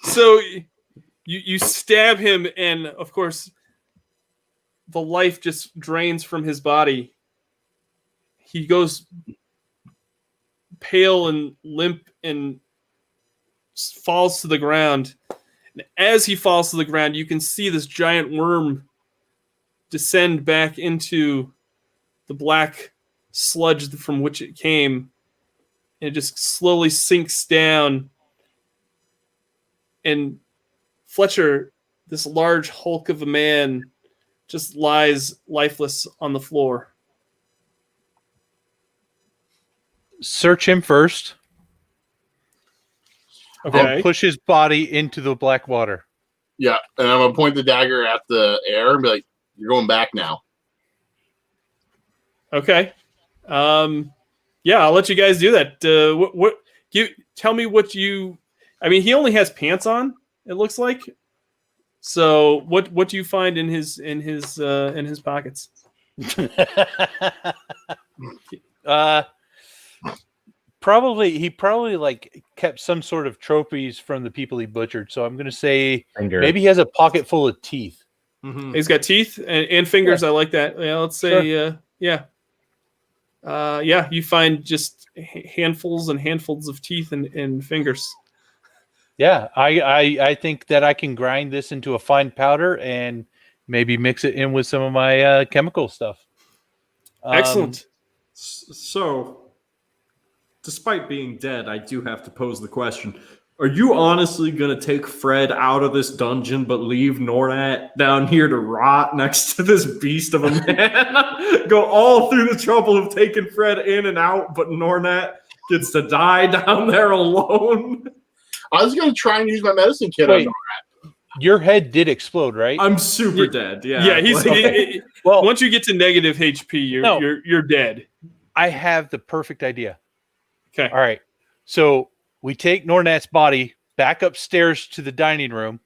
So you stab him, and of course, the life just drains from his body. He goes pale and limp and falls to the ground. And as he falls to the ground, you can see this giant worm descend back into the black sludge from which it came. And it just slowly sinks down. And Fletcher, this large hulk of a man, just lies lifeless on the floor. Search him first. Okay. And push his body into the black water. Yeah, and I'm gonna point the dagger at the air and be like, "You're going back now." Okay. Yeah, I'll let you guys do that. Tell me what you. I mean, he only has pants on. It looks like. So what do you find in his pockets? He probably like kept some sort of trophies from the people he butchered. So I'm going to say maybe he has a pocket full of teeth. Mm-hmm. He's got teeth and fingers. Yeah. I like that. Yeah, let's say yeah. You find just handfuls and handfuls of teeth and fingers. Yeah, I think that I can grind this into a fine powder and maybe mix it in with some of my chemical stuff. Excellent. So, despite being dead, I do have to pose the question. Are you honestly going to take Fred out of this dungeon but leave Nornat down here to rot next to this beast of a man? Go all through the trouble of taking Fred in and out, but Nornat gets to die down there alone? I was going to try and use my medicine kit on Nornat. Your head did explode, right? I'm super dead. Yeah. Yeah, he's well. Once you get to negative HP, you're dead. I have the perfect idea. Okay. All right. So we take Nornat's body back upstairs to the dining room.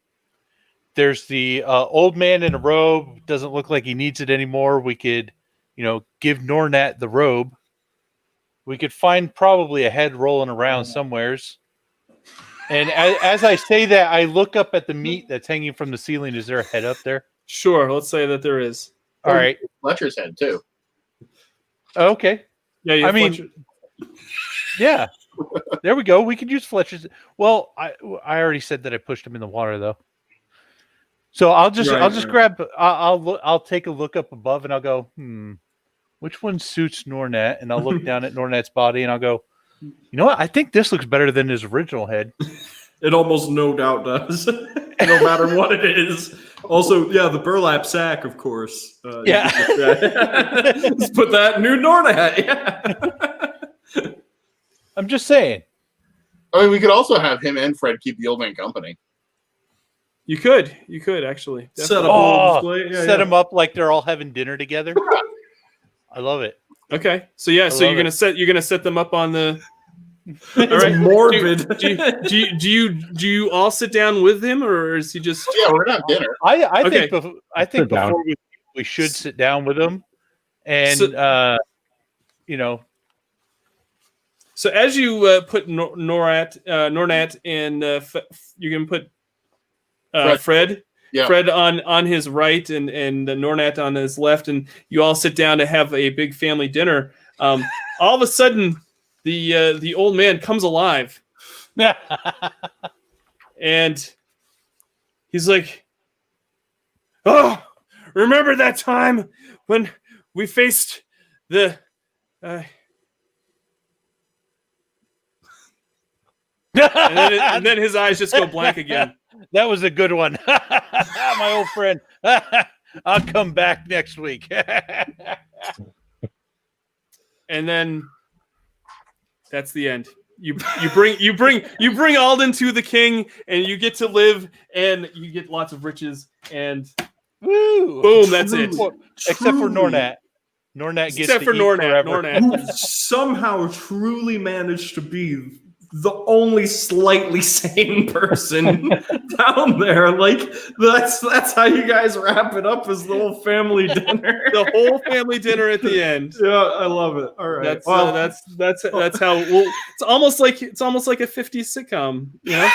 There's the old man in a robe. Doesn't look like he needs it anymore. We could, give Nornat the robe. We could find probably a head rolling around somewheres. And as I say that, I look up at the meat that's hanging from the ceiling. Is there a head up there? Sure. Let's say that there is. All right. Fletcher's head, too. Okay. Yeah, yeah. There we go. We could use Fletcher's. Well, I already said that I pushed him in the water, though. So I'll just grab. I'll take a look up above, and I'll go, which one suits Nornat? And I'll look down at Nornat's body, and I'll go, you know what? I think this looks better than his original head. It almost no doubt does, no matter what it is. Also, yeah, the burlap sack, of course. Yeah. Let's put that new Nornat. Yeah. I'm just saying. I mean, we could also have him and Fred keep the old man company. You could actually set up them up like they're all having dinner together. I love it. Okay, so you're gonna set them up on the. All right, morbid. Do you all sit down with him, or is he just? Yeah, we're gonna have dinner. I think before we should sit down with him, and So as you put Nornat and you can put Fred. Yeah. Fred on his right and Nornat on his left, and you all sit down to have a big family dinner. All of a sudden, the old man comes alive, and he's like, "Oh, remember that time when we faced the." And then his eyes just go blank again. That was a good one. My old friend. I'll come back next week. And then that's the end. You bring Alden to the king, and you get to live, and you get lots of riches, and Woo! boom, that's it. Except for Nornat. Nornat gets Except to for eat Nornat. forever. Who somehow truly managed to be the only slightly sane person down there. Like that's how you guys wrap it up, as the whole family dinner. The whole family dinner at the end. Yeah, I love it. All right. That's that's how. Well, it's almost like a 50s sitcom. You know,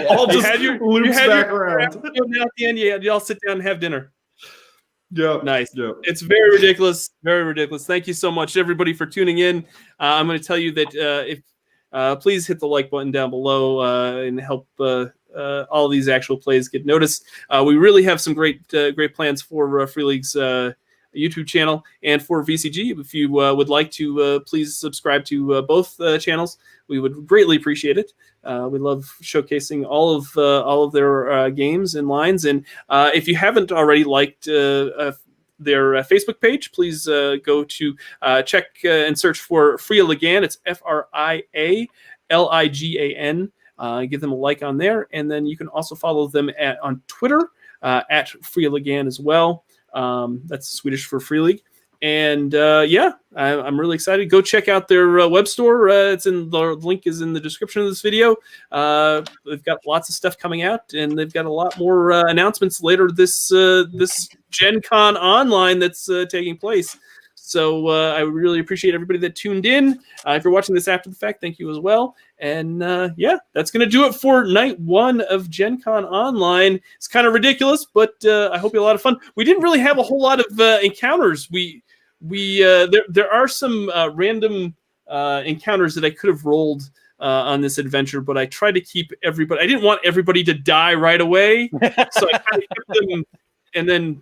All you just had your loops back around. Now at the end, you all sit down and have dinner. Yeah, Nice. Yeah. It's very ridiculous. Very ridiculous. Thank you so much, everybody, for tuning in. I'm going to tell you that if please hit the like button down below and help all these actual plays get noticed. We really have some great plans for Free League's YouTube channel and for VCG. If you would like to, please subscribe to both channels. We would greatly appreciate it. We love showcasing all of their games and lines. And if you haven't already liked their Facebook page, please go to check and search for Fria Ligan. It's FriaLigan. Give them a like on there, and then you can also follow them on Twitter at Fria Ligan as well. That's Swedish for Free League. And I'm really excited. Go check out their web store. The link is in the description of this video. They've got lots of stuff coming out, and they've got a lot more announcements later this GenCon Online that's taking place. So I really appreciate everybody that tuned in. If you're watching this after the fact, thank you as well. And that's going to do it for night 1 of GenCon Online. It's kind of ridiculous, but I hope you had a lot of fun. We didn't really have a whole lot of encounters. There are some random encounters that I could have rolled on this adventure, but I tried to keep everybody. I didn't want everybody to die right away, so I kind of kept them. And then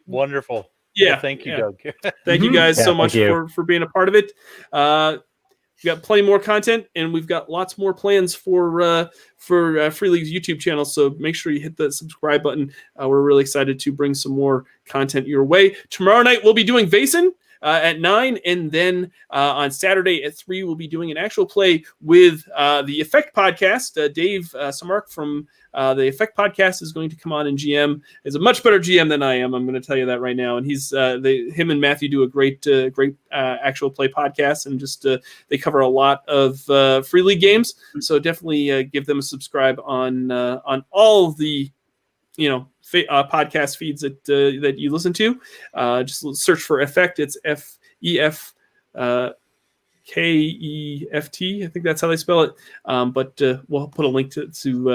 Wonderful. Yeah. Well, thank you, Doug. Thank you guys so much you. for being a part of it. We've got plenty more content, and we've got lots more plans for Free League's YouTube channel. So make sure you hit the subscribe button. We're really excited to bring some more content your way. Tomorrow night we'll be doing Vaesen at 9, and then on Saturday at 3 we'll be doing an actual play with the Effect Podcast. Dave Samark from the Effect Podcast is going to come on and GM. Is a much better GM than I am. I'm going to tell you that right now. And him and Matthew do a great actual play podcast, and just they cover a lot of Free League games. So definitely give them a subscribe on all of the podcast feeds that you listen to. Just search for Effect. It's FEF. KEFT, I think that's how they spell it. But we'll put a link to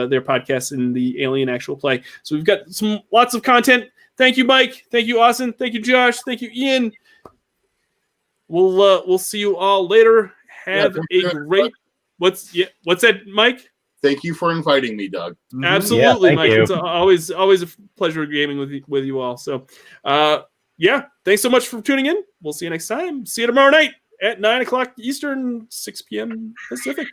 their podcast in the Alien Actual Play. So we've got lots of content. Thank you, Mike. Thank you, Austin. Thank you, Josh. Thank you, Ian. We'll see you all later. Have a great. What's that, Mike? Thank you for inviting me, Doug. Absolutely, Mike. You. It's always a pleasure gaming with you all. So, thanks so much for tuning in. We'll see you next time. See you tomorrow night at 9 o'clock Eastern, 6 p.m. Pacific.